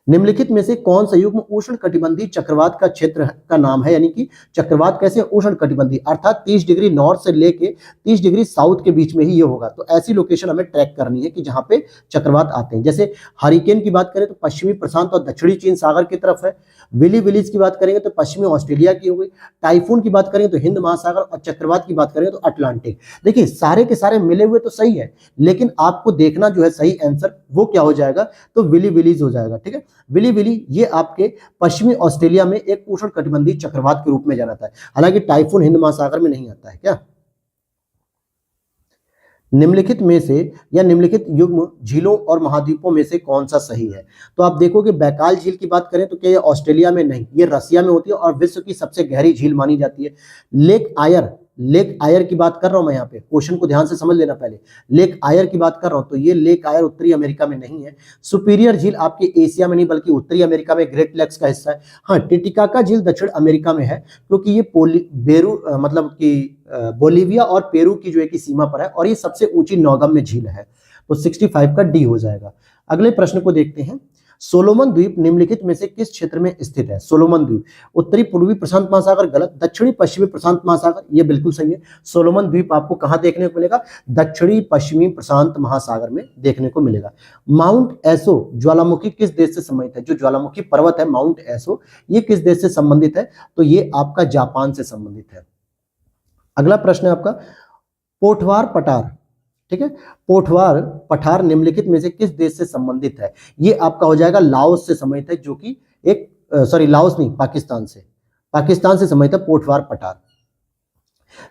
निम्नलिखित में से कौन सा युग्म उष्ण कटिबंधीय चक्रवात का क्षेत्र का नाम है? यानी कि चक्रवात कैसे उष्ण कटिबंधीय, अर्थात 30 डिग्री नॉर्थ से लेके 30 डिग्री साउथ के बीच में ही ये होगा। तो ऐसी लोकेशन हमें ट्रैक करनी है कि जहां पे चक्रवात आते हैं। जैसे हरिकेन की बात करें तो पश्चिमी प्रशांत और दक्षिणी चीन सागर की तरफ है। विली विलीज की बात करेंगे तो पश्चिमी ऑस्ट्रेलिया की हो गई। टाइफून की बात करेंगे तो हिंद महासागर, और चक्रवात की बात करेंगे तो अटलांटिक। देखिए सारे के सारे मिले हुए तो सही है, लेकिन आपको देखना जो है सही आंसर वो क्या हो जाएगा? तो विली विलीज हो जाएगा। ठीक है, विली विली ये आपके पश्चिमी ऑस्ट्रेलिया में एक उष्ण कटिबंधीय चक्रवात के रूप में जाना जाता है। हालांकि टाइफून हिंद महासागर में नहीं आता है। क्या निम्नलिखित में से या निम्नलिखित युग्म झीलों और महाद्वीपों में से कौन सा सही है? तो आप देखोगे बैकाल झील की बात करें तो क्या ये ऑस्ट्रेलिया में? नहीं, ये रसिया में होती है और विश्व की सबसे गहरी झील मानी जाती है। लेक आयर की बात कर रहा हूं मैं यहाँ पे, क्वेश्चन को ध्यान से समझ लेना। पहले लेक आयर की बात कर रहा हूं तो ये लेक आयर उत्तरी अमेरिका में नहीं है। सुपीरियर झील आपके एशिया में नहीं बल्कि उत्तरी अमेरिका में ग्रेट लेक्स का हिस्सा है। हाँ, टिटिकाका झील दक्षिण अमेरिका में है, क्योंकि ये मतलब कि बोलीविया और पेरू की जो है कि सीमा पर है, और ये सबसे ऊंची नौगम्य झील है। तो 65 का डी हो जाएगा। अगले प्रश्न को देखते हैं। सोलोमन द्वीप निम्नलिखित में से किस क्षेत्र में स्थित है? सोलोमन द्वीप उत्तरी पूर्वी प्रशांत महासागर गलत, दक्षिणी पश्चिमी प्रशांत महासागर ये बिल्कुल सही है। सोलोमन द्वीप आपको कहां देखने को मिलेगा? दक्षिणी पश्चिमी प्रशांत महासागर में देखने को मिलेगा। माउंट एसो ज्वालामुखी किस देश से संबंधित है? जो ज्वालामुखी पर्वत है माउंट एसो, ये किस देश से संबंधित है? तो ये आपका जापान से संबंधित है। अगला प्रश्न है आपका पोठवार पठार। ठीक है, पोठवार पठार निम्नलिखित में से किस देश से संबंधित है? ये आपका हो जाएगा लाओस से संबंधित है, जो कि एक लाओस नहीं, पाकिस्तान से संबंधित है पोठवार पठार।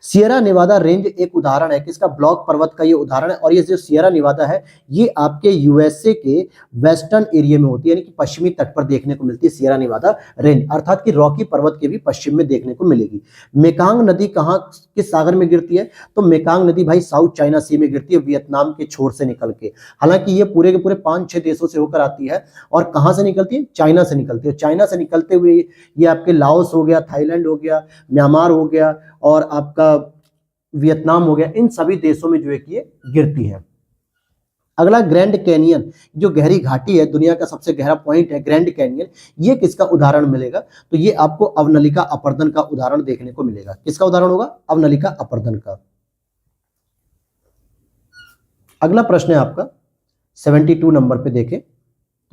सियरा नेवादा रेंज एक उदाहरण है किसका? ब्लॉक पर्वत का ये उदाहरण है। और ये जो सियरा नेवादा है ये आपके यूएसए के वेस्टर्न एरिया में होती है, यानी कि पश्चिमी तट पर देखने को मिलती है सियरा नेवादा रेंज, अर्थात कि रॉकी पर्वत के भी पश्चिम में देखने को मिलेगी। मेकांग नदी कहाँ किस सागर में गिरती है? तो मेकांग नदी भाई साउथ चाइना सी में गिरती है, वियतनाम के छोर से निकल के। हालांकि ये पूरे के पूरे 5-6 देशों से होकर आती है। और कहाँ से निकलती है? चाइना से निकलती है। चाइना से निकलते हुए ये आपके लाओस हो गया, थाईलैंड हो गया, म्यांमार हो गया और आपका वियतनाम हो गया, इन सभी देशों में जो है कि ये गिरती है। अगला ग्रैंड कैनियन, जो गहरी घाटी है, दुनिया का सबसे गहरा पॉइंट है ग्रैंड कैनियन, ये किसका उदाहरण मिलेगा? तो ये आपको अवनलिका अपरदन का उदाहरण देखने को मिलेगा। किसका उदाहरण होगा? अवनलिका अपरदन का। अगला प्रश्न है आपका 72 नंबर पे देखें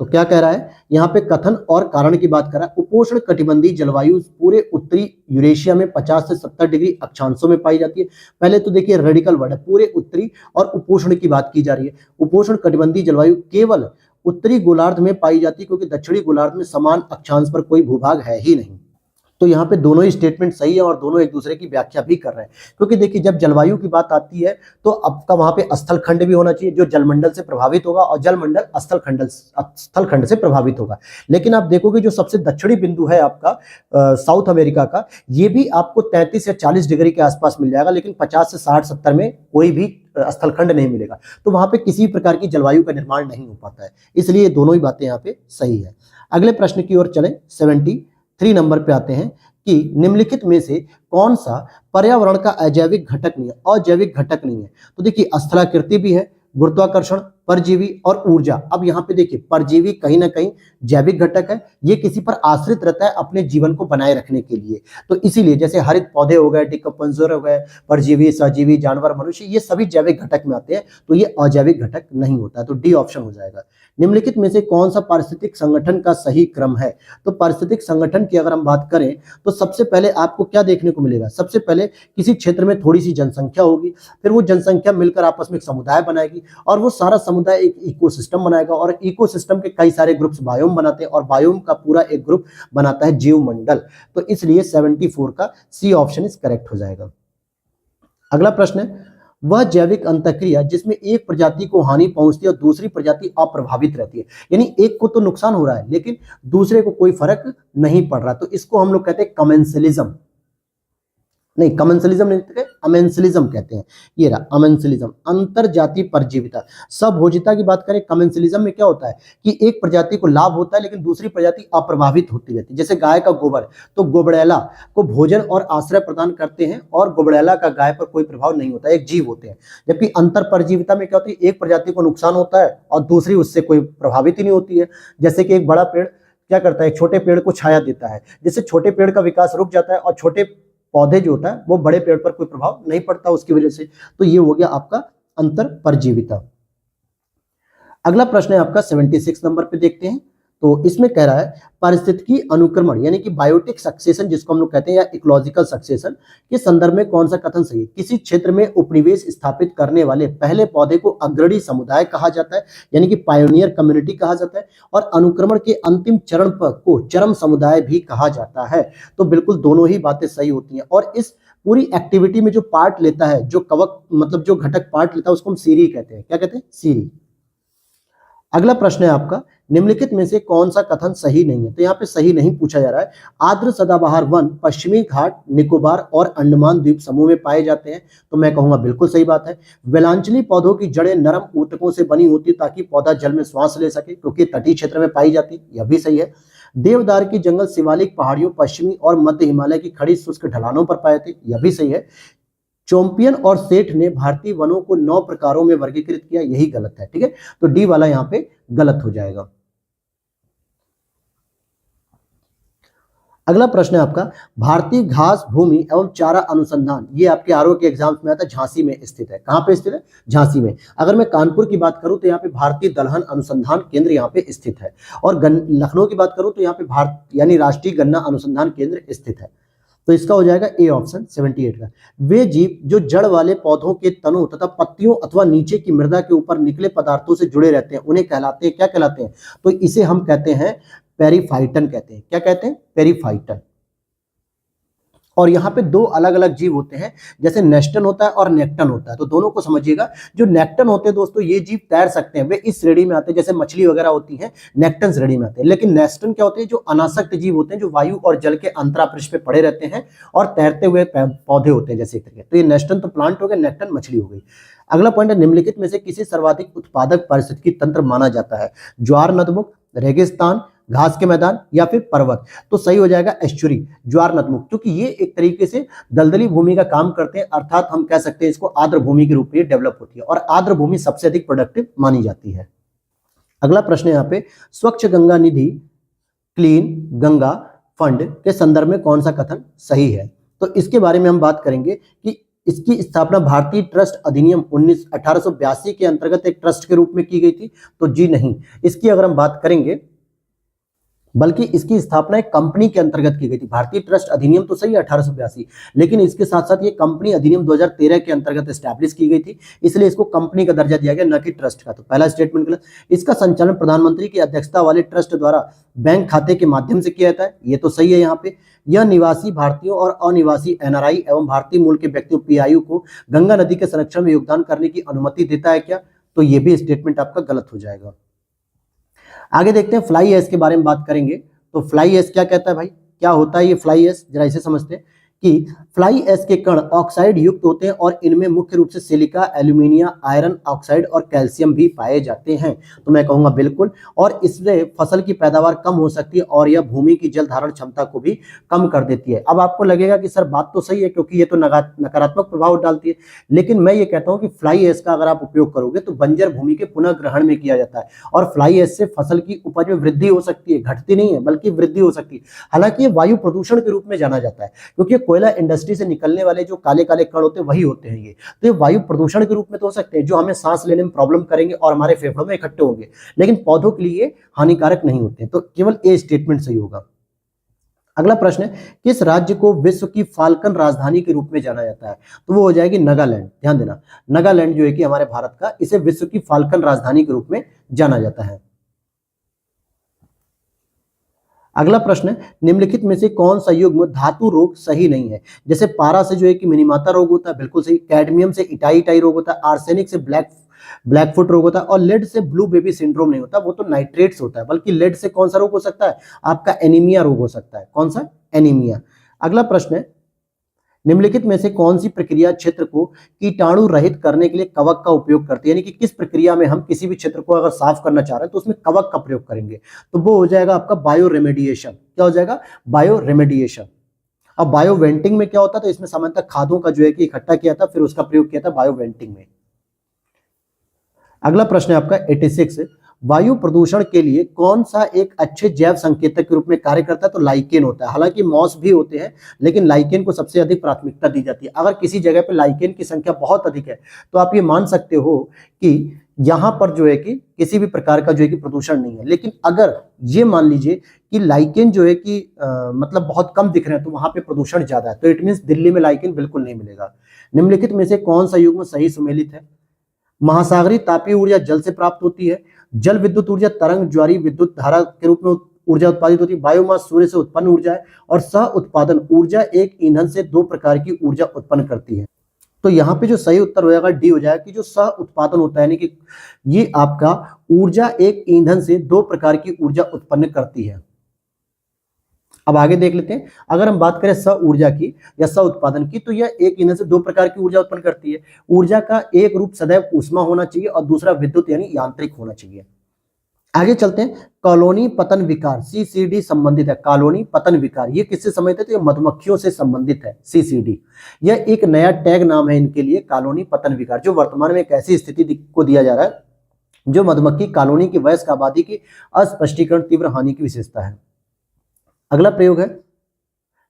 तो क्या कह रहा है यहाँ पे? कथन और कारण की बात कर रहा है। उपोष्ण कटिबंधीय जलवायु पूरे उत्तरी यूरेशिया में 50 से 70 डिग्री अक्षांशों में पाई जाती है। पहले तो देखिए रेडिकल वर्ड है, पूरे उत्तरी और उपोष्ण की बात की जा रही है। उपोष्ण कटिबंधीय जलवायु केवल उत्तरी गोलार्ध में पाई जाती है, क्योंकि दक्षिणी गोलार्ध में समान अक्षांश पर कोई भूभाग है ही नहीं। तो यहाँ पे दोनों ही स्टेटमेंट सही है और दोनों एक दूसरे की व्याख्या भी कर रहे हैं। क्योंकि देखिए जब जलवायु की बात आती है तो आपका वहां पे स्थल खंड भी होना चाहिए जो जलमंडल से प्रभावित होगा, और जलमंडल स्थल खंड से प्रभावित होगा। लेकिन आप देखोगे जो सबसे दक्षिणी बिंदु है आपका साउथ अमेरिका का, ये भी आपको 33 या 40 डिग्री के आसपास मिल जाएगा, लेकिन 50 से 60-70 में कोई भी स्थलखंड नहीं मिलेगा। तो वहां पे किसी प्रकार की जलवायु का निर्माण नहीं हो पाता है, इसलिए दोनों ही बातें यहाँ पे सही है। अगले प्रश्न की ओर चलें, 73 नंबर पे आते हैं कि निम्नलिखित में से कौन सा पर्यावरण का अजैविक घटक नहीं है, अजैविक घटक नहीं है? तो देखिए स्थलाकृति भी है, गुरुत्वाकर्षण, परजीवी और ऊर्जा। अब यहाँ पे देखिए परजीवी कहीं ना कहीं जैविक घटक है, ये किसी पर आश्रित रहता है अपने जीवन को बनाए रखने के लिए। तो इसीलिए जैसे हरित पौधे हो गए, डिकम्पोजर हो गए, परजीवी, सहजीवी, जानवर, मनुष्य, ये सभी जैविक घटक में आते हैं। तो ये अजैविक घटक नहीं होता है, तो डी ऑप्शन हो जाएगा। निम्नलिखित में से कौन सा पारिस्थितिक संगठन का सही क्रम है? तो पारिस्थितिक संगठन की अगर हम बात करें तो सबसे पहले आपको क्या देखने को मिलेगा? सबसे पहले किसी क्षेत्र में थोड़ी सी जनसंख्या होगी, फिर वो जनसंख्या मिलकर आपस में एक समुदाय बनाएगी, और वो सारा समुदाय एक इकोसिस्टम बनाएगा और इकोसिस्टम के कई सारे ग्रुप्स बायोम बनाते हैं और बायोम का पूरा एक ग्रुप बनाता है जीवमंडल। तो इसलिए 74 का सी ऑप्शन इज करेक्ट हो जाएगा। अगला प्रश्न है, वह जैविक अंतःक्रिया जिसमें एक प्रजाति को हानि पहुंचती है और दूसरी प्रजाति अप्रभावित रहती है, यानी एक को तो नुकसान हो रहा है लेकिन दूसरे को कोई फर्क नहीं पड़ रहा, तो इसको हम लोग कहते हैं कमेंसलिज्म। नहीं, कमेंसलिज्म नहीं कहते, अमेंसलिज्म कहते हैं। ये रहा अमेंसलिज्म, अंतर जाति परजीविता। सबभोजिता की बात करें, कमेंसलिज्म में क्या होता है कि एक प्रजाति को लाभ होता है लेकिन दूसरी प्रजाति अप्रभावित होती रहती है। जैसे गाय का गोबर, तो गोबड़ैला को भोजन और आश्रय प्रदान करते हैं और गोबड़ैला का गाय पर कोई प्रभाव नहीं होता, एक जीव होते हैं। जबकि अंतर परजीविता में क्या होती है, एक प्रजाति को नुकसान होता है और दूसरी उससे कोई प्रभावित ही नहीं होती है। जैसे कि एक बड़ा पेड़ क्या करता है, छोटे पेड़ को छाया देता है, जिससे छोटे पेड़ का विकास रुक जाता है और छोटे पौधे जो होता है वो बड़े पेड़ पर कोई प्रभाव नहीं पड़ता उसकी वजह से। तो ये हो गया आपका अंतर परजीविता। अगला प्रश्न है आपका 76 नंबर पे देखते हैं। तो इसमें कह रहा है पारिस्थितिकी अनुक्रमण यानी कि बायोटिक सक्सेशन जिसको हम लोग कहते हैं या इकोलॉजिकल सक्सेशन के संदर्भ में कौन सा कथन सही है। किसी क्षेत्र में उपनिवेश स्थापित करने वाले पहले पौधे को अग्रणी समुदाय कहा जाता है, यानी कि पायोनियर कम्युनिटी कहा जाता है, और अनुक्रमण के अंतिम चरण को चरम समुदाय भी कहा जाता है। तो बिल्कुल दोनों ही बातें सही होती हैं। और इस पूरी एक्टिविटी में जो पार्ट लेता है, जो कवक मतलब जो घटक पार्ट लेता है उसको हम सीरी कहते हैं। क्या कहते हैं? सीरी। अगला प्रश्न है आपका, निम्नलिखित में से कौन सा कथन सही नहीं है। तो यहाँ पे सही नहीं पूछा जा रहा है। आर्द्र सदाबहार वन पश्चिमी घाट, निकोबार और अंडमान द्वीप समूह में पाए जाते हैं। तो मैं कहूंगा बिल्कुल सही बात है। वेलांचली पौधों की जड़ें नरम ऊतकों से बनी होती ताकि पौधा जल में श्वास ले सके, क्योंकि तटीय क्षेत्र में पाई जाती, यह भी सही है। देवदार की जंगल शिवालिक पहाड़ियों, पश्चिमी और मध्य हिमालय की खड़ी शुष्क ढलानों पर पाए थे, यह भी सही है। चौंपियन और सेठ ने भारतीय वनों को 9 प्रकारों में वर्गीकृत किया, यही गलत है। ठीक है, तो डी वाला यहां पे गलत हो जाएगा। अगला प्रश्न है आपका, भारतीय घास भूमि एवं चारा अनुसंधान, ये आपके आरओ के एग्जाम्स में आता है, झांसी में स्थित है। कहां पे स्थित है? झांसी में। अगर मैं कानपुर की बात करूं तो यहाँ पे भारतीय दलहन अनुसंधान केंद्र यहाँ पे स्थित है। और लखनऊ की बात करूं तो यहाँ पे भारत यानी राष्ट्रीय गन्ना अनुसंधान केंद्र स्थित है। तो इसका हो जाएगा ए ऑप्शन 78 का। वे जीव जो जड़ वाले पौधों के तनों तथा पत्तियों अथवा नीचे की मृदा के ऊपर निकले पदार्थों से जुड़े रहते हैं उन्हें कहलाते हैं, क्या कहलाते हैं? तो इसे हम कहते हैं पेरीफाइटन कहते हैं। क्या कहते हैं? पेरीफाइटन। और यहाँ पे दो अलग अलग जीव होते हैं, जैसे नेस्टन होता है और नेक्टन होता है। तो दोनों को समझिएगा। जो नेक्टन होते हैं दोस्तों, ये जीव तैर सकते हैं, वे इस श्रेणी में आते हैं, जैसे मछली वगैरह होती हैं, नेक्टन श्रेणी में आते हैं। लेकिन नेस्टन क्या होते हैं? जो अनासक्त जीव होते हैं, जो वायु और जल के अंतरापृष्ठ पे पड़े रहते हैं और तैरते हुए पौधे होते हैं जैसे एक तरीके। तो ये नेस्टन तो प्लांट हो गया, नेक्टन मछली हो गई। अगला पॉइंट है, निम्नलिखित में से किसे सर्वाधिक उत्पादक पारिस्थितिकी तंत्र माना जाता है? ज्वार नदमुख, रेगिस्तान, घास के मैदान या फिर पर्वत? तो सही हो जाएगा एस्चुरी, ज्वार नदमुख, क्योंकि ये एक तरीके से दलदली भूमि का काम करते हैं, अर्थात हम कह सकते हैं इसको आर्द्र भूमि के रूप में डेवलप होती है और आर्द्र भूमि सबसे अधिक प्रोडक्टिव मानी जाती है। अगला प्रश्न है यहाँ पे, स्वच्छ गंगा निधि क्लीन गंगा फंड के संदर्भ में कौन सा कथन सही है? तो इसके बारे में हम बात करेंगे कि इसकी स्थापना भारतीय ट्रस्ट अधिनियम 1882 के अंतर्गत एक ट्रस्ट के रूप में की गई थी। तो जी नहीं, इसकी अगर हम बात करेंगे, बल्कि इसकी स्थापना एक कंपनी के अंतर्गत की गई थी। भारतीय ट्रस्ट अधिनियम तो सही है 1882, लेकिन इसके साथ साथ ये कंपनी अधिनियम 2013 के अंतर्गत एस्टैब्लिश की गई थी, इसलिए इसको कंपनी का दर्जा दिया गया, न कि ट्रस्ट का। तो पहला स्टेटमेंट गलत। इसका संचालन प्रधानमंत्री की अध्यक्षता वाले ट्रस्ट द्वारा बैंक खाते के माध्यम से किया जाता है, ये तो सही है। यहाँ पे यह निवासी भारतीयों और अनिवासी एनआरआई एवं भारतीय मूल के व्यक्तियों पीआईयू को गंगा नदी के संरक्षण में योगदान करने की अनुमति देता है क्या? तो ये भी स्टेटमेंट आपका गलत हो जाएगा। आगे देखते हैं, फ्लाई ऐश के बारे में बात करेंगे। तो फ्लाई ऐश क्या कहता है भाई? क्या होता है ये फ्लाई ऐश? जरा इसे समझते हैं कि फ्लाई ऐश के कण ऑक्साइड युक्त होते हैं और इनमें मुख्य रूप से सिलिका, एल्यूमिनियम, आयरन ऑक्साइड और कैल्शियम भी पाए जाते हैं। तो मैं कहूंगा बिल्कुल। और इससे फसल की पैदावार कम हो सकती है और यह भूमि की जल धारण क्षमता को भी कम कर देती है। अब आपको लगेगा कि सर बात तो सही है, क्योंकि ये तो नकारात्मक प्रभाव डालती है, लेकिन मैं ये कहता हूं कि फ्लाई ऐश का अगर आप उपयोग करोगे तो बंजर भूमि के पुनः ग्रहण में किया जाता है और फ्लाई ऐश से फसल की उपज में वृद्धि हो सकती है, घटती नहीं है बल्कि वृद्धि हो सकती है। हालांकि ये वायु प्रदूषण के रूप में जाना जाता है, क्योंकि कोयला इंडस्ट्री से निकलने वाले जो काले काले कण होते हैं वही होते हैं ये। तो ये वायु प्रदूषण के रूप में तो हो सकते हैं, जो हमें सांस लेने में प्रॉब्लम करेंगे और हमारे फेफड़ों में इकट्ठे होंगे, लेकिन पौधों के लिए हानिकारक नहीं होते हैं। तो केवल ए स्टेटमेंट सही होगा। अगला प्रश्न है, किस राज्य को विश्व की फाल्कन राजधानी के रूप में जाना जाता है? तो वो हो जाएगी नागालैंड। ध्यान देना, नागालैंड जो है कि हमारे भारत का, इसे विश्व की फाल्कन राजधानी के रूप में जाना जाता है। अगला प्रश्न है, निम्नलिखित में से कौन सा युग्म धातु रोग सही नहीं है? जैसे पारा से जो है कि मिनीमाता रोग होता है, बिल्कुल सही। कैडमियम से इटाई इटाई रोग होता है। आर्सेनिक से ब्लैकफुट रोग होता है। और लेड से ब्लू बेबी सिंड्रोम नहीं होता, वो तो नाइट्रेट्स होता है। बल्कि लेड से कौन सा रोग हो सकता है? आपका एनीमिया रोग हो सकता है। कौन सा? एनीमिया। अगला प्रश्न है, निम्नलिखित में से कौन सी प्रक्रिया क्षेत्र को कीटाणु रहित करने के लिए कवक का उपयोग करती है? यानी कि किस प्रक्रिया में हम किसी भी क्षेत्र को अगर साफ करना चाह रहे हैं तो उसमें कवक का प्रयोग करेंगे, तो वो हो जाएगा आपका बायो रेमेडिएशन। क्या हो जाएगा? Bio remediation. अब बायो वेंटिंग में क्या होता था? तो इसमें सामान्यतः खादों का जो है कि इकट्ठा किया था, फिर उसका प्रयोग किया था बायो वेंटिंग में। अगला प्रश्न है आपका 86, वायु प्रदूषण के लिए कौन सा एक अच्छे जैव संकेतक के रूप में कार्य करता है? तो लाइकेन होता है। हालांकि मॉस भी होते हैं, लेकिन लाइकेन को सबसे अधिक प्राथमिकता दी जाती है। अगर किसी जगह पे लाइकेन की संख्या बहुत अधिक है तो आप ये मान सकते हो कि यहाँ पर जो है कि किसी भी प्रकार का जो है कि प्रदूषण नहीं है। लेकिन अगर ये मान लीजिए कि लाइकेन जो है कि मतलब बहुत कम दिख रहे हैं तो वहां पे प्रदूषण ज्यादा है, तो इट मीन्स दिल्ली में लाइकेन बिल्कुल नहीं मिलेगा। निम्नलिखित में से कौन सा युग्म सही सुमेलित है? महासागरीय तापीय ऊर्जा जल से प्राप्त होती है। जल विद्युत ऊर्जा तरंग ज्वारी विद्युत धारा के रूप में ऊर्जा उत्पादित होती है। बायोमास सूर्य से उत्पन्न ऊर्जा है। और सह उत्पादन ऊर्जा एक ईंधन से दो प्रकार की ऊर्जा उत्पन्न करती है। तो यहाँ पे जो सही उत्तर हो जाएगा डी हो जाएगा कि जो सह उत्पादन होता है, यानी कि ये आपका ऊर्जा एक ईंधन से दो प्रकार की ऊर्जा उत्पन्न करती है। अब आगे देख लेते हैं, अगर हम बात करें सह ऊर्जा की या सह उत्पादन की, तो यह एक ईंधन से दो प्रकार की ऊर्जा उत्पन्न करती है। ऊर्जा का एक रूप सदैव ऊष्मा होना चाहिए और दूसरा विद्युत यानी यांत्रिक होना चाहिए। आगे चलते हैं, कॉलोनी पतन विकार सीसीडी संबंधित है। कॉलोनी पतन विकार ये किससे संबंधित है? तो ये मधुमक्खियों से संबंधित है सीसीडी। यह एक नया टैग नाम है इनके लिए, कॉलोनी पतन विकार, जो वर्तमान में एक ऐसी स्थिति को दिया जा रहा है जो मधुमक्खी कॉलोनी की वयस्क आबादी की अस्पष्टीकरण तीव्र हानि की विशेषता है। अगला प्रयोग है,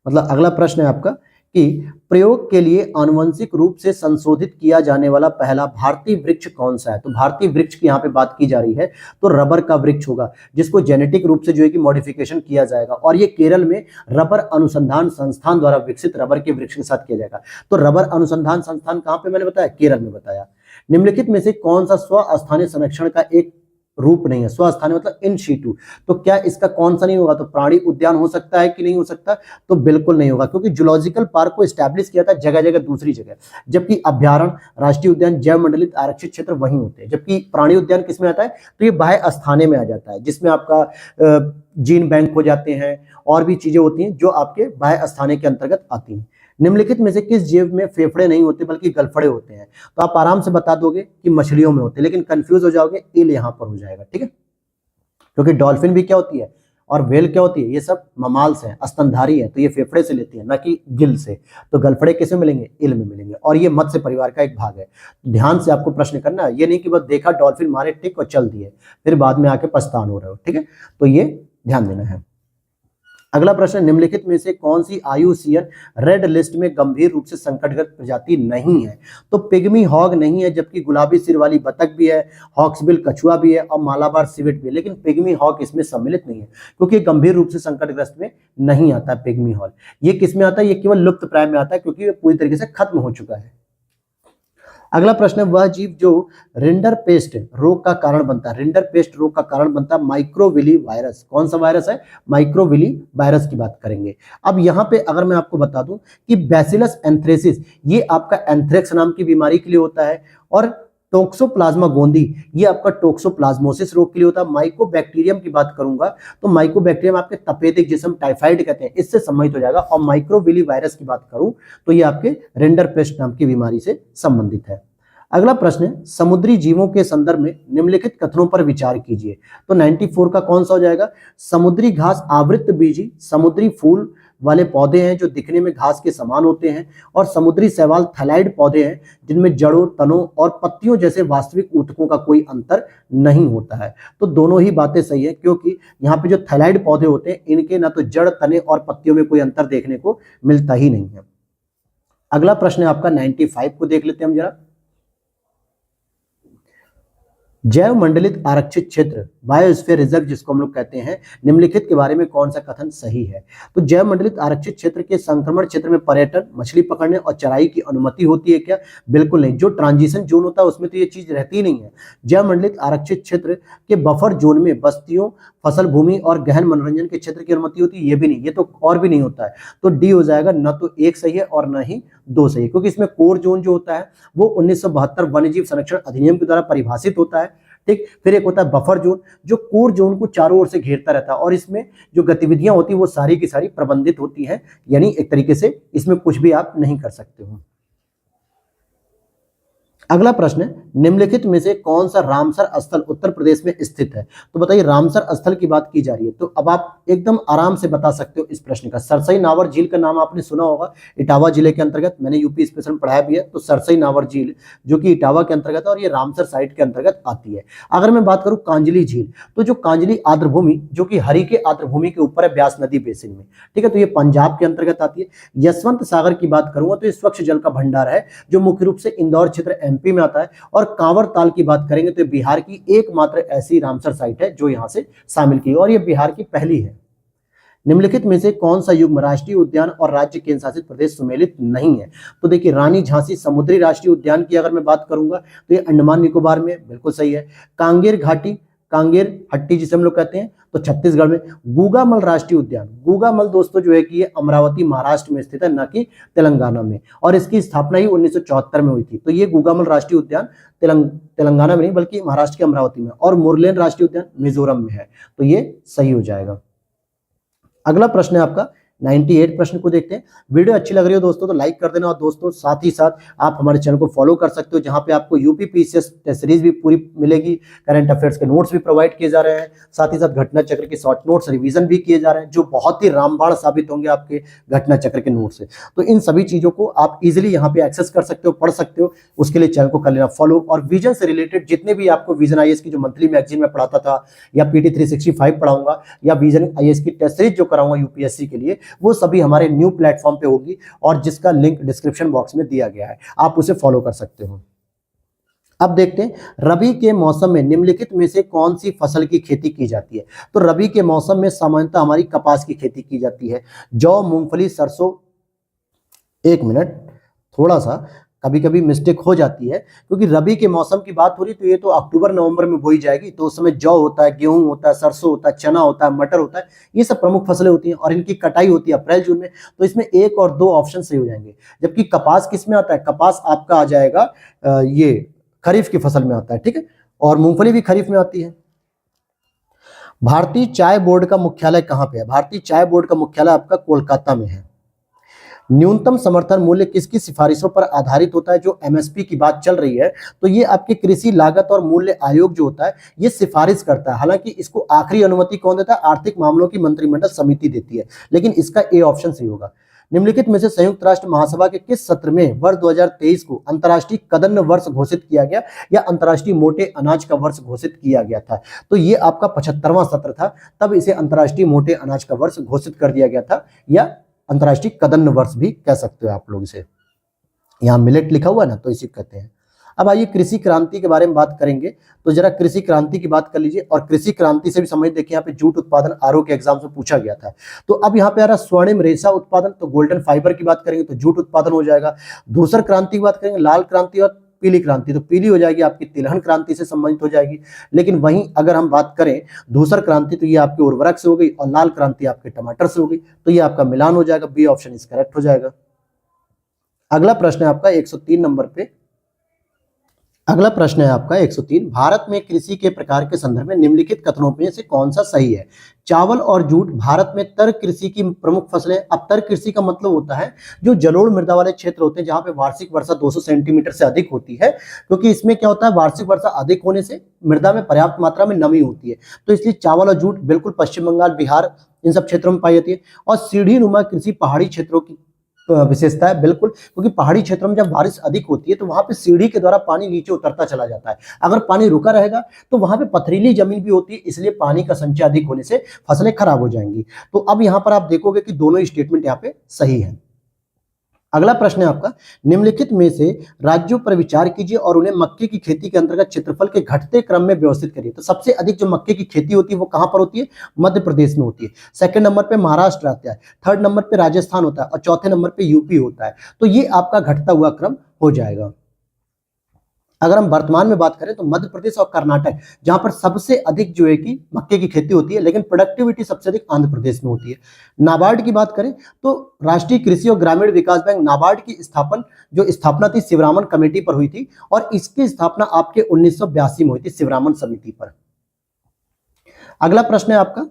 मतलब अगला प्रश्न है आपका कि प्रयोग के लिए आनुवंशिक रूप से संशोधित किया जाने वाला पहला भारतीय वृक्ष कौन सा है? तो भारतीय वृक्ष की यहाँ पे बात की जा रही है तो रबर का वृक्ष होगा, जिसको जेनेटिक रूप से जो है कि मॉडिफिकेशन किया जाएगा। और ये केरल में रबर अनुसंधान संस्थान द्वारा विकसित रबर के वृक्ष के साथ किया जाएगा। तो रबर अनुसंधान संस्थान कहाँ पे मैंने बताया? केरल में बताया। निम्नलिखित में से कौन सा स्वस्थानीय संरक्षण का एक रूप नहीं है? स्वस्थानीय मतलब इन सीटू। तो क्या इसका कौन सा नहीं होगा? तो प्राणी उद्यान हो सकता है कि नहीं हो सकता? तो बिल्कुल नहीं होगा, क्योंकि जूलॉजिकल पार्क को एस्टैब्लिश किया था जगह जगह दूसरी जगह, जबकि अभ्यारण्य, राष्ट्रीय उद्यान, जैव मंडलित आरक्षित क्षेत्र वहीं होते हैं। जबकि प्राणी उद्यान किसमें आता है? तो ये बाह्य स्थाने में आ जाता है, जिसमें आपका जीन बैंक हो जाते हैं और भी चीजें होती हैं जो आपके बाह्य स्थाने के अंतर्गत आती हैं। निम्नलिखित में से किस जीव में फेफड़े नहीं होते बल्कि गलफड़े होते हैं? तो आप आराम से बता दोगे कि मछलियों में होते हैं, लेकिन कंफ्यूज हो जाओगे, ईल यहां पर हो जाएगा। ठीक है, क्योंकि डॉल्फिन भी क्या होती है और व्हेल क्या होती है? ये सब ममाल्स हैं, स्तनधारी हैं, तो ये फेफड़े से लेती है, ना कि गिल से। तो गलफड़े किसमें मिलेंगे? ईल में मिलेंगे। और ये मत्स्य परिवार का एक भाग है। ध्यान से आपको प्रश्न करना है, ये नहीं कि बस देखा डॉल्फिन मारे टिक और चल दिए, फिर बाद में आके पछतान हो रहे हो। ठीक है, तो ये ध्यान देना है। अगला प्रश्न, निम्नलिखित में से कौन सी आयुसीएन रेड लिस्ट में गंभीर रूप से संकटग्रस्त प्रजाति नहीं है? तो पिग्मी हॉग नहीं है, जबकि गुलाबी सिर वाली बतख भी है, हॉक्सबिल कछुआ भी है और मालाबार सिवेट भी है, लेकिन पिग्मी हॉग इसमें सम्मिलित नहीं है, क्योंकि गंभीर रूप से संकटग्रस्त में नहीं आता है पिग्मी हॉग। ये किस में आता है? ये केवल लुप्त प्राय में आता है, क्योंकि ये पूरी तरीके से खत्म हो चुका है। अगला प्रश्न है, वह जीव जो रिंडर पेस्ट रोग का कारण बनता है। रिंडर पेस्ट रोग का कारण बनता है माइक्रोविली वायरस। कौन सा वायरस है? माइक्रोविली वायरस की बात करेंगे। अब यहाँ पे अगर मैं आपको बता दूं कि बैसिलस एंथ्रेसिस ये आपका एंथ्रेक्स नाम की बीमारी के लिए होता है, और टोक्सोप्लाज्मा गोंदी ये आपका टोक्सोप्लाज्मोसिस रोग के लिए होता है। माइकोबैक्टीरियम की बात करूंगा तो माइकोबैक्टीरियम आपके तपेदिक जिसम टाइफाइड कहते हैं, इससे संबंधित हो जाएगा। और माइक्रोविली वायरस की बात करूं तो ये आपके रेंडर पेस्ट नाम की बीमारी से संबंधित है। अगला प्रश्न है, समुद्री जीवों के संदर्भ में निम्नलिखित कथनों पर विचार कीजिए। तो 94 का कौन सा हो जाएगा? समुद्री घास आवृत बीजी समुद्री फूल वाले पौधे हैं जो दिखने में घास के समान होते हैं, और समुद्री शैवाल थैलाइड पौधे हैं जिनमें जड़ों, तनों और पत्तियों जैसे वास्तविक ऊतकों का कोई अंतर नहीं होता है। तो दोनों ही बातें सही है, क्योंकि यहाँ पे जो थैलाइड पौधे होते हैं इनके ना तो जड़, तने और पत्तियों में कोई अंतर देखने को मिलता ही नहीं है। अगला प्रश्न है आपका 95 को देख लेते हैं हम जरा। जैव मंडलित आरक्षित क्षेत्र बायोस्फीयर रिजर्व जिसको हम लोग कहते हैं, निम्नलिखित के बारे में कौन सा कथन सही है? तो जैव मंडलित आरक्षित क्षेत्र के संक्रमण क्षेत्र में पर्यटन, मछली पकड़ने और चराई की अनुमति होती है क्या? बिल्कुल नहीं। जो ट्रांजिशन जोन होता है उसमें तो ये चीज रहती ही नहीं है। जैव मंडलित आरक्षित क्षेत्र के बफर जोन में बस्तियों, फसल भूमि और गहन मनोरंजन के क्षेत्र की अनुमति होती है, ये भी नहीं, ये तो और भी नहीं होता है। तो डी हो जाएगा, न तो एक सही है और न ही दो सही है, क्योंकि इसमें कोर जोन जो होता है वो 1972 वन्यजीव संरक्षण अधिनियम के द्वारा परिभाषित होता है। ठीक, फिर एक होता है बफर जोन, जो कोर जोन को चारों ओर से घेरता रहता है और इसमें जो गतिविधियां होती है वो सारी की सारी प्रबंधित होती हैं, यानी एक तरीके से इसमें कुछ भी आप नहीं कर सकते हो। अगला प्रश्न है, निम्नलिखित में से कौन सा रामसर स्थल उत्तर प्रदेश में स्थित है? तो बताइए, रामसर स्थल की बात की जा रही है तो अब आप एकदम आराम से बता सकते हो इस प्रश्न का। सरसई नावर झील का नाम आपने सुना होगा, इटावा जिले के अंतर्गत, मैंने यूपी स्पेशल में पढ़ाया भी है। तो सरसई नावर झील जो कि इटावा के अंतर्गत है और ये रामसर साइट के अंतर्गत आती है। अगर मैं बात करूं कांजली झील, तो जो कांजली आर्द्रभूमि जो कि हरि के आर्द्रभूमि के ऊपर है ब्यास नदी बेसिन में, ठीक है, तो ये पंजाब के अंतर्गत आती है। यशवंत सागर की बात करूंगा तो ये स्वच्छ जल का भंडार है जो मुख्य रूप से इंदौर क्षेत्र एमपी में आता है। और कांवर ताल की बात करेंगे तो बिहार की एकमात्र ऐसी रामसर साइट है जो यहां से शामिल की और ये बिहार की पहली है। निम्नलिखित में से कौन सा युग्म राष्ट्रीय उद्यान और राज्य केंद्र शासित प्रदेश सुमेलित नहीं है? तो देखिए, रानी झांसी समुद्री राष्ट्रीय उद्यान की अगर मैं बात करूंगा तो ये अंडमान निकोबार में, बिल्कुल सही है। कांगेर घाटी, कांगेर हट्टी जिसे हम लोग कहते हैं, तो छत्तीसगढ़ में। गूगामल राष्ट्रीय उद्यान, गूगामल दोस्तों जो है कि ये अमरावती महाराष्ट्र में स्थित है, न कि तेलंगाना में, और इसकी स्थापना ही 1974 में हुई थी। तो ये गूगामल राष्ट्रीय उद्यान तेलंगाना में नहीं बल्कि महाराष्ट्र के अमरावती में, और मुरलेन राष्ट्रीय उद्यान मिजोरम में है। तो ये सही हो जाएगा। अगला प्रश्न है आपका 98 प्रश्न को देखते हैं। वीडियो अच्छी लग रही हो दोस्तों तो लाइक कर देना, और दोस्तों साथ ही साथ आप हमारे चैनल को फॉलो कर सकते हो जहां पे आपको यूपी पीसीएस टेस्ट सीरीज भी पूरी मिलेगी, करंट अफेयर्स के नोट्स भी प्रोवाइड किए जा रहे हैं, साथ ही साथ घटना चक्र के शॉर्ट नोट्स रिवीजन भी किए जा रहे हैं जो बहुत ही रामबाण साबित होंगे आपके घटना चक्र के नोट से। तो इन सभी चीजों को आप इजिली यहाँ पे एक्सेस कर सकते हो, पढ़ सकते हो। उसके लिए चैनल को कर लेना फॉलो, और विजन से रिलेटेड जितने भी आपको विजन आईएएस की जो मंथली मैगजीन में पढ़ाता था, या पीटी 365 पढ़ाऊंगा, या विजन आईएएस की टेस्ट सीरीज जो कराऊंगा यूपीएससी के लिए, वो सभी हमारे न्यू प्लेटफॉर्म पे होगी और जिसका लिंक डिस्क्रिप्शन बॉक्स में दिया गया है, आप उसे फॉलो कर सकते हो। अब देखते हैं, रबी के मौसम में निम्नलिखित में से कौन सी फसल की खेती की जाती है? तो रबी के मौसम में सामान्यतः हमारी कपास की खेती की जाती है। जौ, मूंगफली, सरसों, एक मिनट, थोड़ा सा कभी कभी मिस्टेक हो जाती है क्योंकि रबी के मौसम की बात हो रही तो ये तो अक्टूबर नवंबर में बोई जाएगी, तो उस समय जौ होता है, गेहूं होता है, सरसों होता है, चना होता है, मटर होता है, ये सब प्रमुख फसलें होती हैं और इनकी कटाई होती है अप्रैल जून में। तो इसमें एक और दो ऑप्शन सही हो जाएंगे। जबकि कपास किस में आता है? कपास आपका आ जाएगा ये खरीफ की फसल में आता है, ठीक है, और मूंगफली भी खरीफ में आती है। भारतीय चाय बोर्ड का मुख्यालय कहां पे है? भारतीय चाय बोर्ड का मुख्यालय आपका कोलकाता में है। न्यूनतम समर्थन मूल्य किसकी सिफारिशों पर आधारित होता है? जो एमएसपी की बात चल रही है तो ये आपके कृषि लागत और मूल्य आयोग जो होता है ये सिफारिश करता है। हालांकि इसको आखिरी अनुमति कौन देता है? आर्थिक मामलों की मंत्रिमंडल समिति देती है, लेकिन इसका ए ऑप्शन सही होगा। निम्नलिखित में से संयुक्त राष्ट्र महासभा के किस सत्र में वर्ष 2023 को अंतर्राष्ट्रीय कदन्न वर्ष घोषित किया गया या अंतर्राष्ट्रीय मोटे अनाज का वर्ष घोषित किया गया था? तो ये आपका 75वां सत्र था, तब इसे अंतर्राष्ट्रीय मोटे अनाज का वर्ष घोषित कर दिया गया था, या अंतर्राष्ट्रीय कदन्न वर्ष भी कह सकते हो आप लोग इसे। यहाँ मिलेट लिखा हुआ है ना, तो इसी कहते हैं। अब आइए कृषि क्रांति के बारे में बात करेंगे, तो जरा कृषि क्रांति की बात कर लीजिए। और कृषि क्रांति से भी समझ देखिए, यहाँ पे जूट उत्पादन आरओ के एग्जाम में पूछा गया था। तो अब यहाँ पे आ रहा स्वर्णिम रेशा उत्पादन, तो गोल्डन फाइबर की बात करेंगे तो जूट उत्पादन हो जाएगा। धूसर क्रांति की बात करेंगे, लाल क्रांति और पीली क्रांति, तो पीली हो जाएगी आपकी तिलहन क्रांति से संबंधित हो जाएगी। लेकिन वहीं अगर हम बात करें धूसर क्रांति तो ये आपके उर्वरक से हो गई, और लाल क्रांति आपके टमाटर से हो गई, तो ये आपका मिलान हो जाएगा। बी ऑप्शन इस करेक्ट हो जाएगा। अगला प्रश्न है आपका 103 नंबर पे। अगला प्रश्न है आपका 103, भारत में कृषि के प्रकार के संदर्भ में निम्नलिखित कथनों में से कौन सा सही है? चावल और जूट भारत में तर्क कृषि की प्रमुख फसलें। अब तर्क कृषि का मतलब होता है जो जलोढ़ मृदा वाले क्षेत्र होते हैं जहां पे वार्षिक वर्षा 200 सेंटीमीटर से अधिक होती है, क्योंकि इसमें क्या होता है, वार्षिक वर्षा अधिक होने से मृदा में पर्याप्त मात्रा में नमी होती है, तो इसलिए चावल और जूट बिल्कुल पश्चिम बंगाल, बिहार, इन सब क्षेत्रों में पाई जाती है। और सीढ़ी नुमा कृषि पहाड़ी क्षेत्रों की विशेषता है, बिल्कुल, क्योंकि पहाड़ी क्षेत्रों में जब बारिश अधिक होती है तो वहां पे सीढ़ी के द्वारा पानी नीचे उतरता चला जाता है। अगर पानी रुका रहेगा तो वहां पे पथरीली जमीन भी होती है, इसलिए पानी का संचय अधिक होने से फसलें खराब हो जाएंगी। तो अब यहां पर आप देखोगे कि दोनों स्टेटमेंट यहाँ पे सही है। अगला प्रश्न है आपका, निम्नलिखित में से राज्यों पर विचार कीजिए और उन्हें मक्के की खेती के अंतर्गत क्षेत्रफल के घटते क्रम में व्यवस्थित करिए। तो सबसे अधिक जो मक्के की खेती होती है वो कहां पर होती है? मध्य प्रदेश में होती है। सेकंड नंबर पे महाराष्ट्र आता है, थर्ड नंबर पे राजस्थान होता है और चौथे नंबर पे यूपी होता है। तो ये आपका घटता हुआ क्रम हो जाएगा। अगर हम वर्तमान में बात करें तो मध्य प्रदेश और कर्नाटक जहां पर सबसे अधिक जो है कि मक्के की खेती होती है, लेकिन प्रोडक्टिविटी सबसे अधिक आंध्र प्रदेश में होती है। नाबार्ड की बात करें तो राष्ट्रीय कृषि और ग्रामीण विकास बैंक नाबार्ड की स्थापना थी शिवरामन कमेटी पर हुई थी और इसकी स्थापना आपके 1982 में हुई थी शिवरामन समिति पर। अगला प्रश्न है आपका,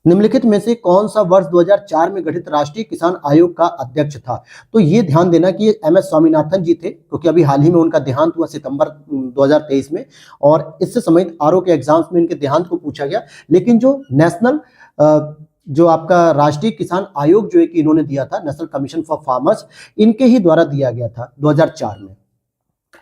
निम्नलिखित में से कौन सा वर्ष 2004 में गठित राष्ट्रीय किसान आयोग का अध्यक्ष था? तो ये ध्यान देना कि एम एस स्वामीनाथन जी थे, क्योंकि अभी हाल ही में उनका देहांत हुआ सितंबर 2023 में और इससे संबंधित आरओ के एग्जाम्स में इनके देहांत को पूछा गया। लेकिन जो नेशनल जो आपका राष्ट्रीय किसान आयोग जो है कि इन्होंने दिया था, नेशनल कमीशन फॉर फार्मर्स, इनके ही द्वारा दिया गया था 2004 में।